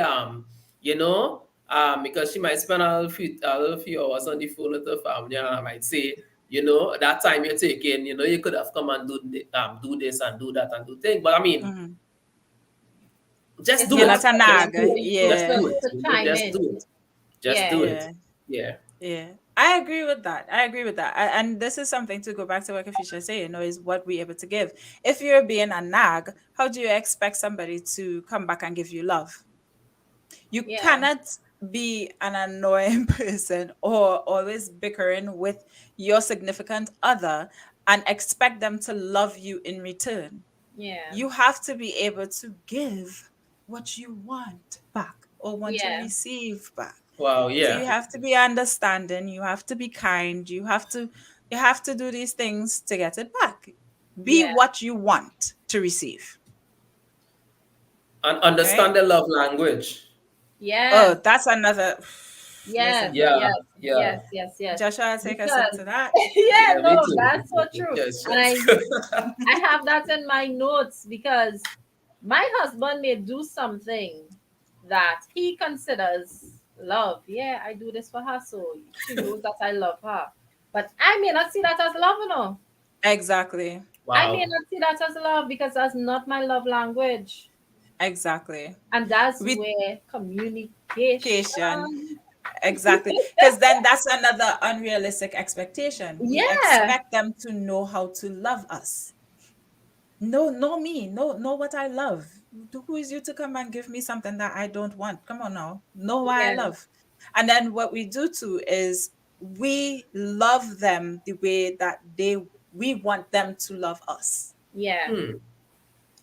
because she might spend a little few hours on the phone with her family, and I might say, that time you're taking, you could have come and do this and do that and do things. But I mean, Mhm. just It's do You're not it. not a fair Just nag. do for it. you Just Yeah. do it. to chime Just in. do it. Just do Yeah. it. Yeah. Yeah. Yeah, I agree with that. I agree with that. And this is something to go back to what Kafisha said, is what we're able to give. If you're being a nag, how do you expect somebody to come back and give you love? You Yeah. cannot be an annoying person or always bickering with your significant other and expect them to love you in return. Yeah. You have to be able to give what you want back or want to Yeah. receive back. Wow. So Yeah. you have to be understanding, you have to be kind, you have to do these things to get it back. Be Yeah. what you want to receive, And right? understand the love language. Oh, Yes. that's another Yes. listen. Yeah. Yes. Yeah. Yes. Yes. Yes. Joshua, take us Because into that. yeah, Yeah. Me no, too. that's so true. Yes. And Yes. I have that in my notes because my husband may do something that he considers love. Yeah, I do this for her, so she knows that I love her. But I may not see that as love, you know. Exactly. I may Wow. not see that as love because that's not my love language. Exactly. And that's We where communication. Patient. Exactly. Because then that's another unrealistic expectation. We Yeah, expect them to know how to love us. Know me. Know what I love. Who is you to come and give me something that I don't want? Come on now. Know why I yeah, love. And then what we do too is we love them the way that we want them to love us. yeah, Hmm.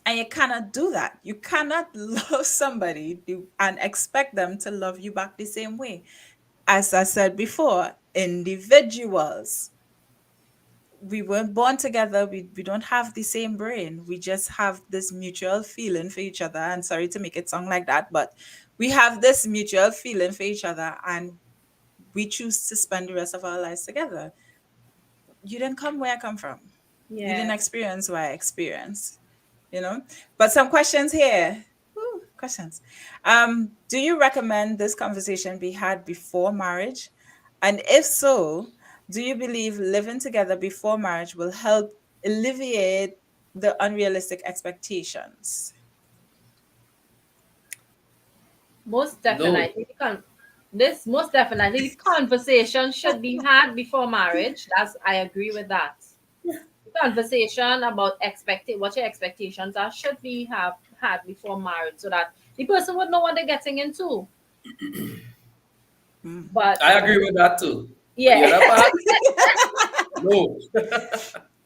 And you cannot do that. You cannot love somebody and expect them to love you back the same way. As I said before, individuals, we weren't born together. We don't have the same brain. We just have this mutual feeling for each other. And sorry to make it sound like that, but we have this mutual feeling for each other and we choose to spend the rest of our lives together. You didn't come where I come from. You didn't yeah. experience what I experienced, you know? But some questions here. Ooh, questions. Do you recommend this conversation be had before marriage? And if so, do you believe living together before marriage will help alleviate the unrealistic expectations? Most No. definitely, this most definitely the conversation should be had before marriage. That's I agree with that. The conversation about expecting what your expectations are should be have had before marriage so that the person would know what they're getting into. Mm. But I agree with that too. But the yeah, other part, no.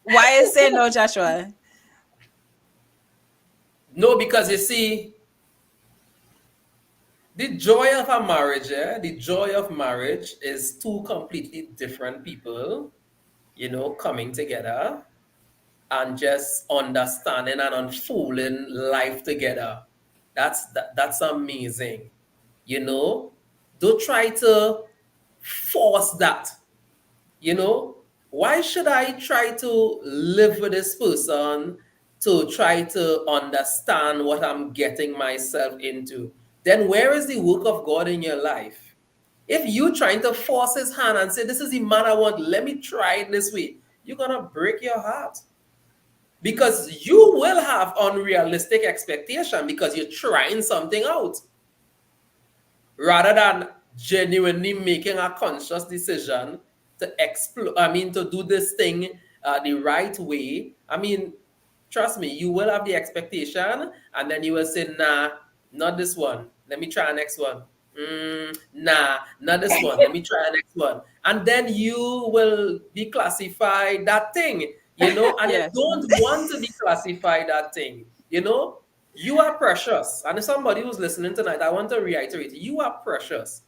Why is say no, Joshua? No, because you see, the joy of a marriage, the joy of marriage is two completely different people, coming together and just understanding and unfolding life together. That's amazing. You know, don't try to force that. You know, why should I try to live with this person to try to understand what I'm getting myself into? Then where is the work of God in your life? If you trying to force his hand and say, this is the man I want, let me try it this way, you're gonna break your heart. Because you will have unrealistic expectation because you're trying something out rather than genuinely making a conscious decision to explore, to do this thing the right way. Trust me, you will have the expectation and then you will say, nah, not this one, let me try the next one. Nah, not this one, let me try the next one. And then you will be classified that thing, and you Yes. don't want to be classified that thing, you are precious. And if somebody who's listening tonight, I want to reiterate, you are precious.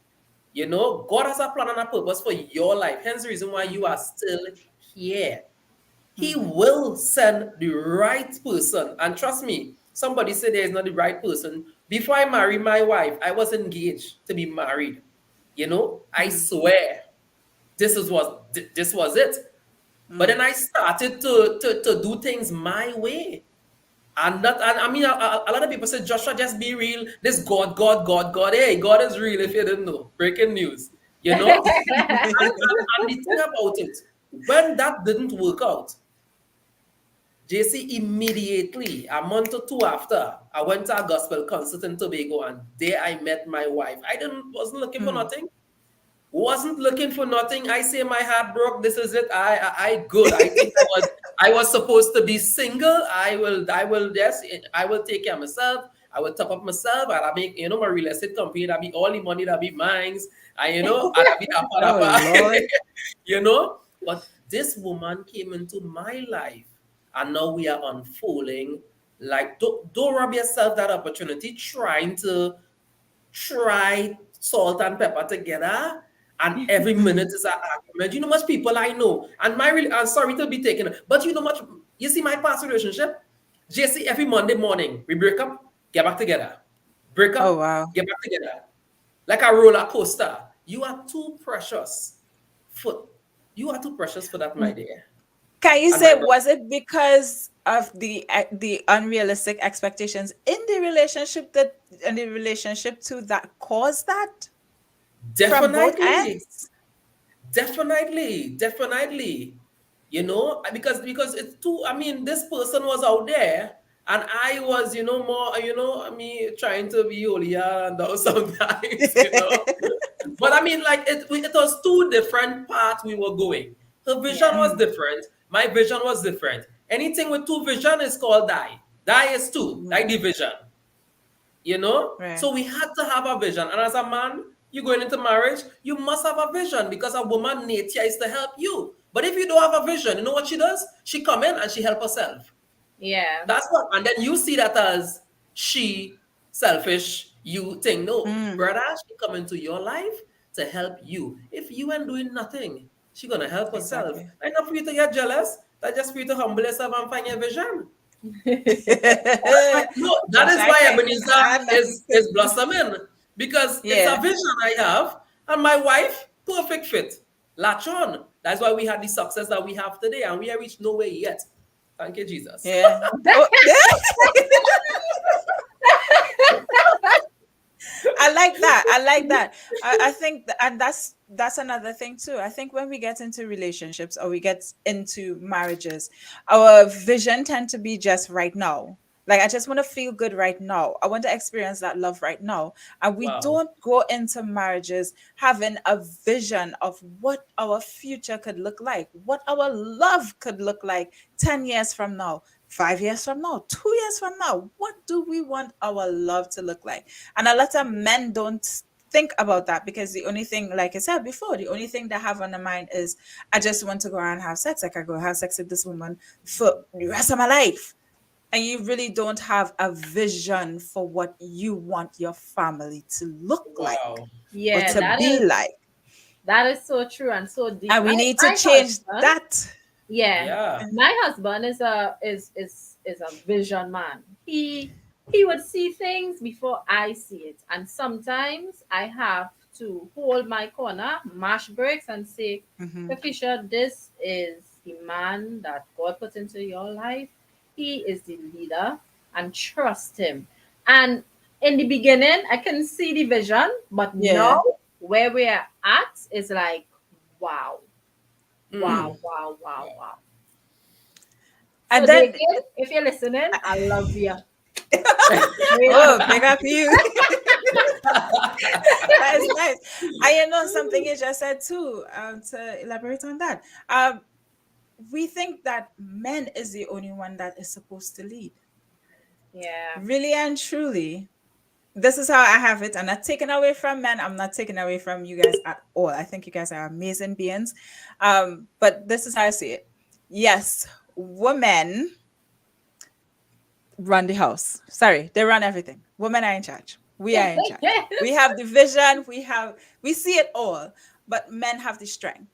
God has a plan and a purpose for your life. Hence the reason why you are Mm-hmm. still here. He Mm-hmm. will send the right person. And trust me, somebody said there is not the right person. Before I married my wife, I was engaged to be married. I Mm-hmm. swear this was it. But Mm. then I started to do things my way. A lot of people say, Joshua, just be real. This God, God, God, God. Hey, God is real if you didn't know. Breaking news. And the thing about it, when that didn't work out, JC immediately, a month or two after, I went to a gospel concert in Tobago and there I met my wife. I didn't wasn't looking for Mm. nothing. Wasn't looking for nothing. I say my heart broke. This is it. I good. I think I was supposed to be single. I will take care of myself. I will top up myself. And I make my real estate company. That be all the money that be mine. And I be Oh apa Lord. But this woman came into my life, and now we are unfolding. Like don't rob yourself that opportunity trying to try salt and pepper together, and every minute Mm. is an argument. You know much people I know, and I'm sorry to be taken, but you know much. You see my past relationship, JC, every Monday morning we break up, get back together, break Oh up, wow. get back together, like a roller coaster. You are too precious for you are too precious for that, my dear. Can you And my say, was it because of the unrealistic expectations in the relationship too, that caused that from both definitely, ends? definitely. Because it's too. I mean, this person was out there, and I was, more, I mean, trying to be holier and those sometimes. But I mean, like it was two different paths we were going. Her vision Yeah. was Mm, different. My vision was different. Anything with two vision is called die. Die is two. Die mm, division. So right. we had to have a vision. And as a man, you going into marriage, you must have a vision because a woman nature is to help you. But if you don't have a vision, you know what she does? She come in and she help herself. Yeah. That's what, and then you see that as she selfish. You think no, Mm, brother, she come into your life to help you. If you ain't doing nothing, she gonna help herself. exactly. And not for you to get jealous. That just for you to humble yourself and find your vision. No, that Josh, is I why can't Ebenezer add nothing to is blossoming because it's a yeah. vision I have, and my wife perfect fit. Latch on. That's why we had the success that we have today, and we have reached nowhere yet. Thank you, Jesus. Yeah. Oh, I like that. I like that. I think, and that's another thing too. I think when we get into relationships or we get into marriages, our vision tend to be just right now. Like I just want to feel good right now. I want to experience that love right now. And we Wow. don't go into marriages having a vision of what our future could look like, what our love could look like 10 years from now, 5 years from now, 2 years from now. What do we want our love to look like? And a lot of men don't think about that because the only thing, like I said before, the only thing they have on their mind is, I just want to go and have sex. Like I go have sex with this woman for the rest of my life. And you really don't have a vision for what you want your family to look like Wow. or Yeah, to Mm. be like. that is so true and so deep. And My we need to my change husband, that. yeah, Yeah. my husband is a vision man. He would see things before I see it, and sometimes I have to hold my corner, mash brakes, and say, Hmm. Fisher, this is the man that God put into your life. He is the leader, and trust him. And in the beginning, I can see the vision, but now Yeah. where we're at is like, wow, wow, Mm. wow, wow, Wow. wow. So, And then, Dakin, if you're listening, I love you. Straight oh, up. big up you. That is nice. I know something you just said too. To elaborate on that, we think that men is the only one that is supposed to lead. Yeah. Really and truly, this is how I have it. I'm not taking away from men. I'm not taking away from you guys at all. I think you guys are amazing beings. But this is how I see it. Yes, women run the house. Sorry, they run everything. Women are in charge. We are in charge. We have the vision, we see it all, but men have the strength,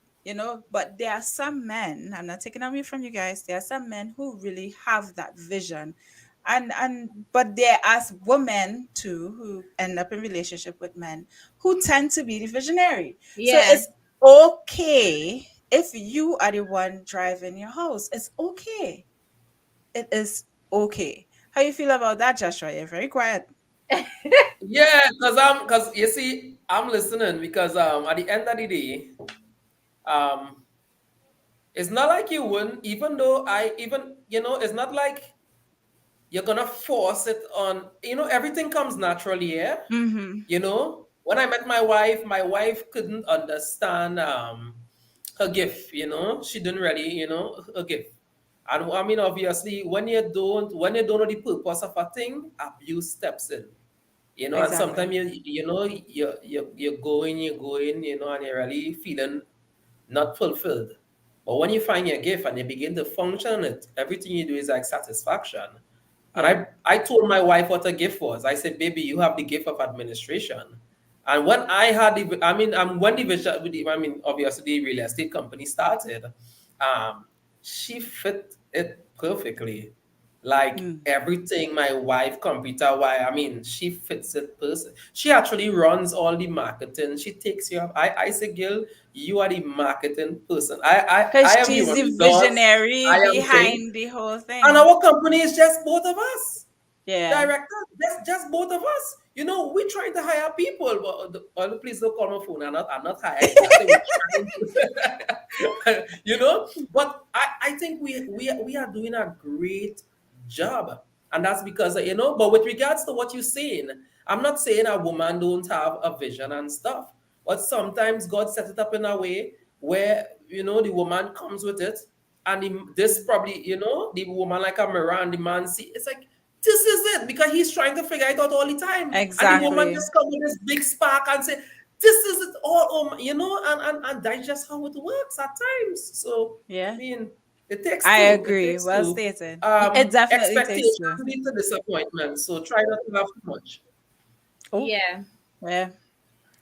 But there are some men, I'm not taking away from you guys, there are some men who really have that vision. And but there are women too who end up in relationship with men who tend to be the visionary. So Yeah. it's okay if you are the one driving your house. It's okay. It is okay. How you feel about that, Joshua? You're very quiet. Yeah, because you see, I'm listening because at the end of the day, um it's not like you wouldn't, even though it's not like you're gonna force it on, everything comes naturally, yeah. Mm-hmm. When I met my wife couldn't understand her gift, she didn't really, her gift. And I mean, obviously, when you don't know the purpose of a thing, abuse steps in. And Exactly. sometimes you're going, and you're really feeling not fulfilled. But when you find your gift and you begin to function it, everything you do is like satisfaction. And Yeah. I told my wife what a gift was. I said, baby, you have the gift of administration. And when I had when obviously the real estate company started, she fit it perfectly. Like Mm. everything, my wife, computer why I mean, she fits it person. She actually runs all the marketing. She takes you up. I say, Gil, you are the marketing person. I Because am the she's one the who does. visionary I am thing. behind the whole And thing. our company is just both of us. Yeah, Director, just both of us. We're trying to hire people, but please don't call my phone. I'm not hiring. I say we're trying to, But I think we are doing a great job, and that's because But with regards to what you're saying, I'm not saying a woman don't have a vision and stuff, but sometimes God set it up in a way where the woman comes with it, and this probably the woman like a mirror, and the man see it's like this is it because he's trying to figure it out all the time. And the woman exactly. just come with this big spark and say, this is it all, and that's just how it works at times. So, I Yeah, mean, it takes I two. It agree. takes Well two. stated. It definitely takes Expectations two. lead to disappointment. So try not to have too much. Oh, Yeah. yeah,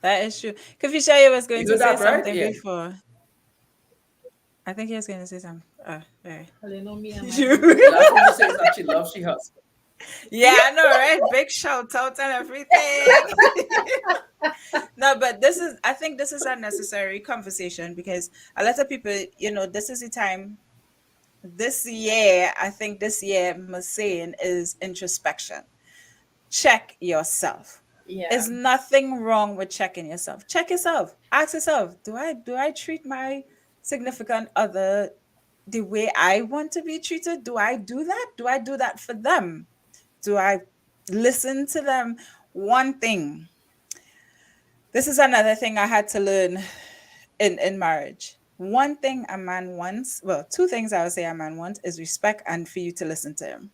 that is true. Kafisha, you was going You to heard say that, right? something Yeah. before. I think he was going to say something. Oh, right. Well, you know me and my You. The last thing she says is that she loves she husband. Yeah, I know, right? Big shout out and everything. No, but I think this is a necessary conversation because a lot of people, this is the time, this year, I think this year, must saying is introspection. Check yourself. Yeah. There's nothing wrong with checking yourself. Check yourself. Ask yourself, do I treat my significant other the way I want to be treated? Do I do that? Do I do that for them? Do I listen to them? One thing, this is another thing I had to learn in marriage. One thing a man wants, well, two things I would say a man wants is respect and for you to listen to him.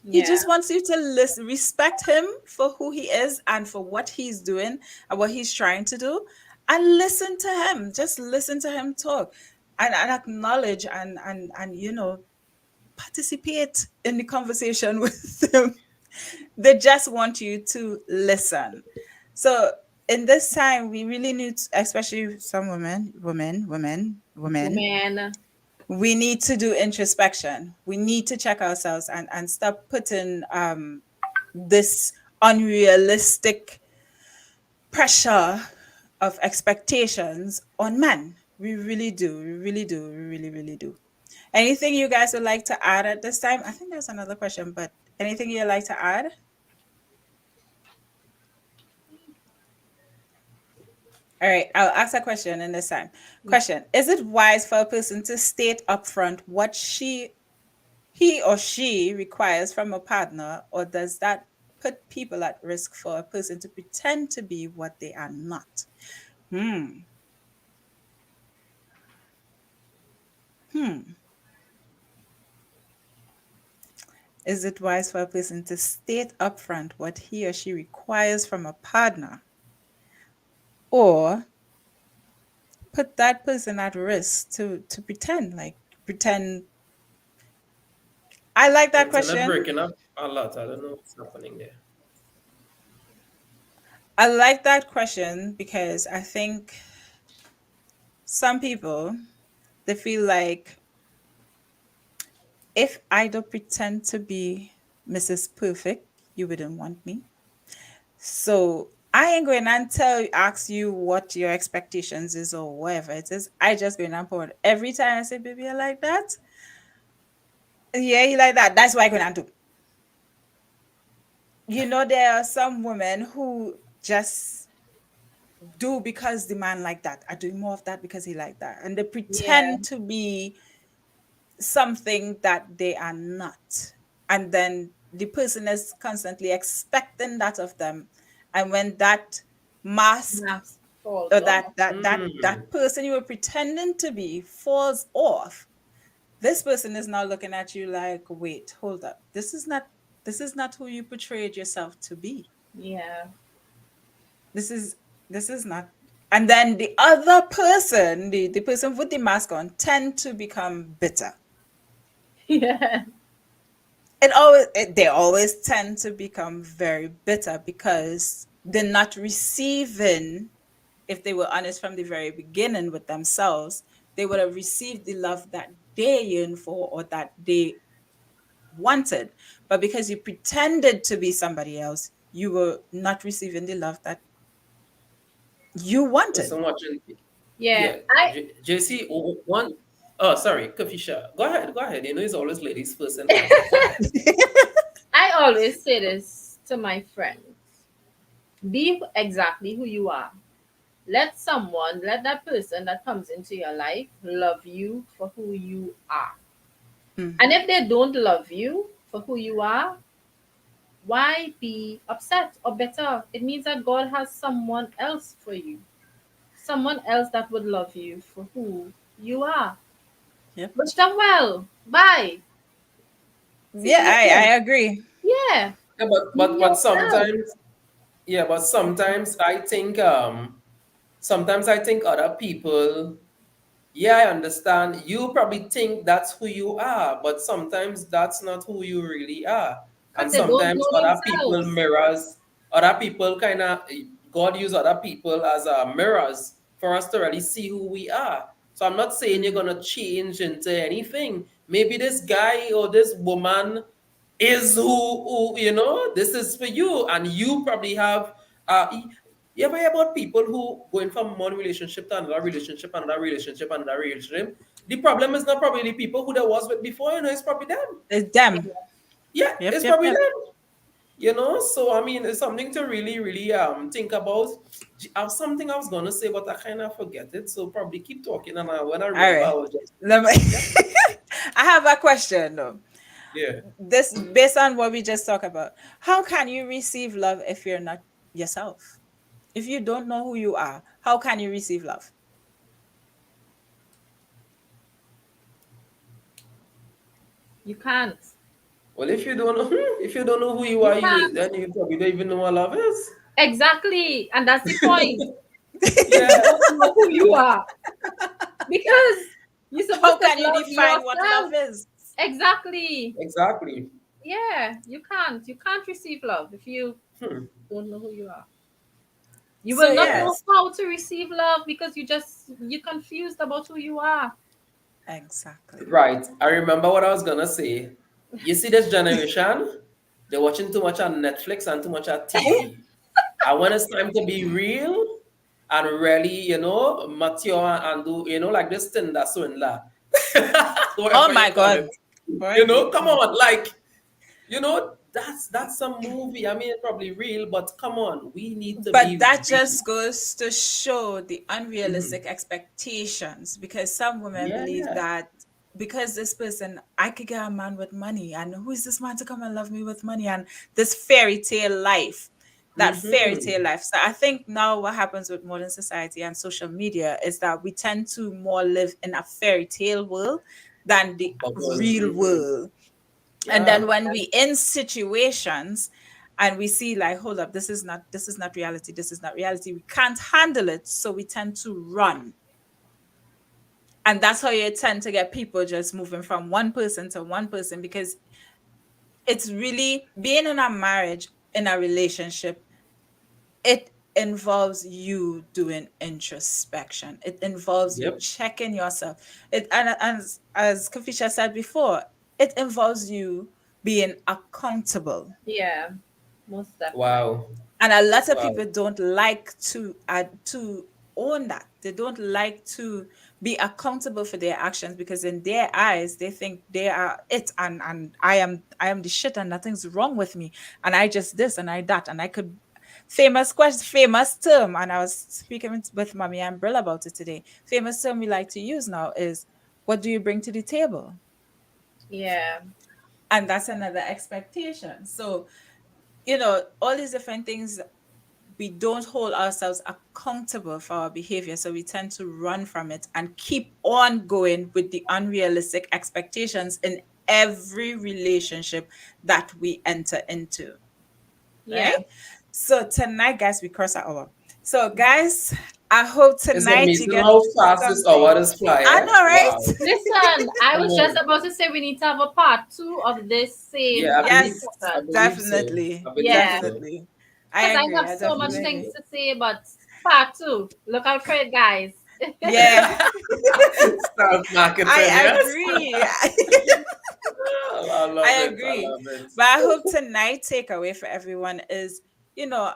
He Yeah. just wants you to listen, respect him for who he is and for what he's doing and what he's trying to do, and listen to him. Just listen to him talk, and acknowledge and participate in the conversation with them. They just want you to listen. So in this time, we really need, especially some women, Woman. we need to do introspection. We need to check ourselves and stop putting this unrealistic pressure of expectations on men. We really do. We really do. We really, really do. Anything you guys would like to add at this time? I think there's another question, but anything you'd like to add? All right, I'll ask a question in this time. Question: is it wise for a person to state upfront what he or she requires from a partner, or does that put people at risk for a person to pretend to be what they are not? Hmm. Hmm. Is it wise for a person to state upfront what he or she requires from a partner, or put that person at risk to pretend? I like that Internet question. breaking up a lot. I don't know what's happening there. I like that question because I think some people, they feel like if I don't pretend to be Mrs. Perfect, you wouldn't want me. So I ain't going to ask you what your expectations is or whatever it is. I just going to put every time I say, baby, I like that. Yeah, you like that. That's what I'm going to do. There are some women who just do because the man like that. Are doing more of that because he like that. And they Yeah. pretend to be something that they are not. And then the person is constantly expecting that of them. And when that mask Mask falls or off. that person you were pretending to be falls off, this person is now looking at you like, wait, hold up. This is not who you portrayed yourself to be. Yeah. This is this is not. And then the other person, the person with the mask on, tend to become bitter. Yeah. They always tend to become very bitter because they're not receiving. If they were honest from the very beginning with themselves, they would have received the love that they yearn for, or that they wanted. But because you pretended to be somebody else, you were not receiving the love that you wanted. So much. Yeah, Yeah, JC, one. Oh, sorry, Kafisha. Go ahead, go ahead. You know, it's always ladies first and foremost. I always say this to my friends: be exactly who you are. Let that person that comes into your life love you for who you are. And Mhm. if they don't love you for who you are, why be upset? Or better, it means that God has someone else for you, someone else that would love you for who you are. Yep. Wish them well. Bye. See Yeah, you I later. agree. Yeah. Yeah, Be but yourself. sometimes, yeah, but sometimes I think other people. Yeah, I understand. You probably think that's who you are, but sometimes that's not who you really are. And Because they don't sometimes know other people themselves. mirrors, other people kind of, God use other people as mirrors for us to really see who we are. So I'm not saying you're Mm. going to change into anything. Maybe this guy or this woman is this is for you. And you probably have, you ever hear about people who going from one relationship to another relationship, another relationship, another relationship? The problem is not probably the people who they was with before, it's probably them. It's them. Yeah, Yep, it's yep, probably yep. them. So I mean, it's something to really, really think about. I have something I was gonna say, but I kind of forget it. So probably keep talking, and when I All remember, I right. will just Let me yeah, I have a question though. yeah. This based on what we just talked about. How can you receive love if you're not yourself? If you don't know who you are, how can you receive love? You can't. Well, if you don't know, if you don't know who you You are, you can't. then you probably don't even know what love is. Exactly. And that's the point. Yeah, You don't know who you are. Because you're How supposed to can you love define what love yourself. is? Exactly. exactly. Yeah. You can't. You can't receive love if you Hmm. don't know who you are. You So will not Yeah. know yes, how to receive love because you're confused about who you are. exactly. Right. I remember what I was gonna say. You see this generation, they're watching too much on Netflix and too much on TV. And when it's time to be real and really, mature and do, like this thing that's so in la. Oh Whatever you my call it. God. Boy. Come on, like, that's a movie. I mean, probably real, but come on, we need to But be that real. just goes to show the Mhm. unrealistic expectations because some women Yeah, believe that because this person, I could get a man with money, and who is this man to come and love me with money? And this fairy tale life, that fairy hmm tale life. So I think now what happens with modern society and social media is that we tend to more live in a fairy tale world than the bubble. real world. And then Yeah. when we in situations and we see like, hold up, this is not reality, this is not reality, we can't handle it, so we tend to run. And that's how you tend to get people just moving from one person to one person, because it's really being in a marriage, in a relationship, it involves you doing introspection. It involves you Yep. checking yourself. It and as Kafisha said before, it involves you being accountable. Yeah. Most definitely. Wow. And a lot of Wow. people don't like to own that. They don't like to be accountable for their actions, because in their eyes they think they are it, and I am the shit and nothing's wrong with me, and I just this and I that, and I could famous question, famous term, and I was speaking with Mommy and Brill about it today. Famous term we like to use now is, what do you bring to the table? Yeah. And that's another expectation. So all these different things, we don't hold ourselves accountable for our behavior. So we tend to run from it and keep on going with the unrealistic expectations in every relationship that we enter into. Right? Yeah. So tonight, guys, we cross our hour. So, guys, I hope It's tonight you amazing get how fast this something. hour is fly, I eh? know, right? Wow. Listen, I Come was just on. about to say we need to have a part two of this Yeah, same Yes, I discussion. believe so. definitely. I believe Yeah. so. Definitely. I Because I agree. have I so definitely much things agree. to say, but part two. Look out for it, guys. Yeah, Self marketing, I yes. agree. I love I it. I agree. love it. But I hope tonight takeaway for everyone is,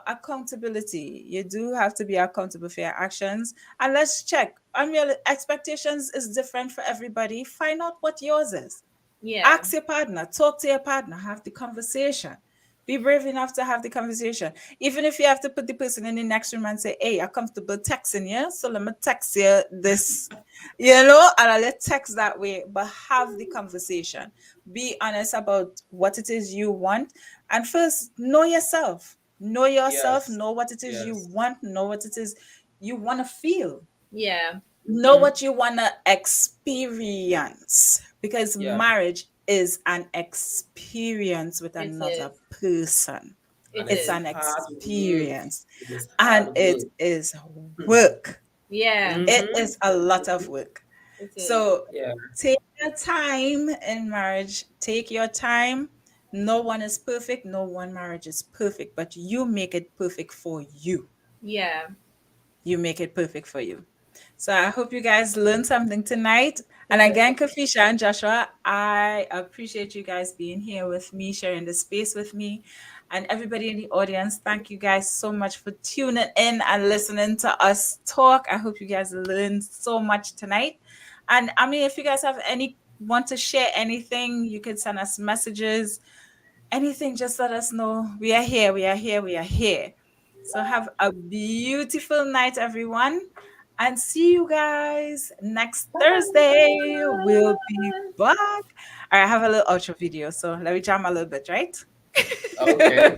accountability. You do have to be accountable for your actions. And let's check. Unreal expectations is different for everybody. Find out what yours is. Yeah. Ask your partner, talk to your partner, have the conversation. Be brave enough to have the conversation. Even if you have to put the person in the next room and say, hey, I'm comfortable texting you, so let me text you this, and I'll let text that way, but have the conversation. Be honest about what it is you want. And first, know yourself. Know yourself, Yes. know what it is you Yes. want, know what it is you want to feel, Yeah. know Hmm. what you want to experience, because Yeah. marriage is an experience with It another is. person. It And It's it's is. an hard work. experience It is and hard it work. is work. Yeah. It Mm-hmm. is a lot of work. It is. So Yeah. take your time in marriage, take your time. No one is perfect, no one marriage is perfect, but you make it perfect for you. Yeah. You make it perfect for you. So I hope you guys learned something tonight. And again, Kafisha and Joshua, I appreciate you guys being here with me, sharing the space with me. And everybody in the audience, thank you guys so much for tuning in and listening to us talk. I hope you guys learned so much tonight. And I mean, if you guys have any want to share anything, you can send us messages, anything, just let us know. We are here, we are here, we are here. So have a beautiful night, everyone. And see you guys next Thursday. We'll be back. All right, I have a little outro video. So let me jam a little bit, right? Okay.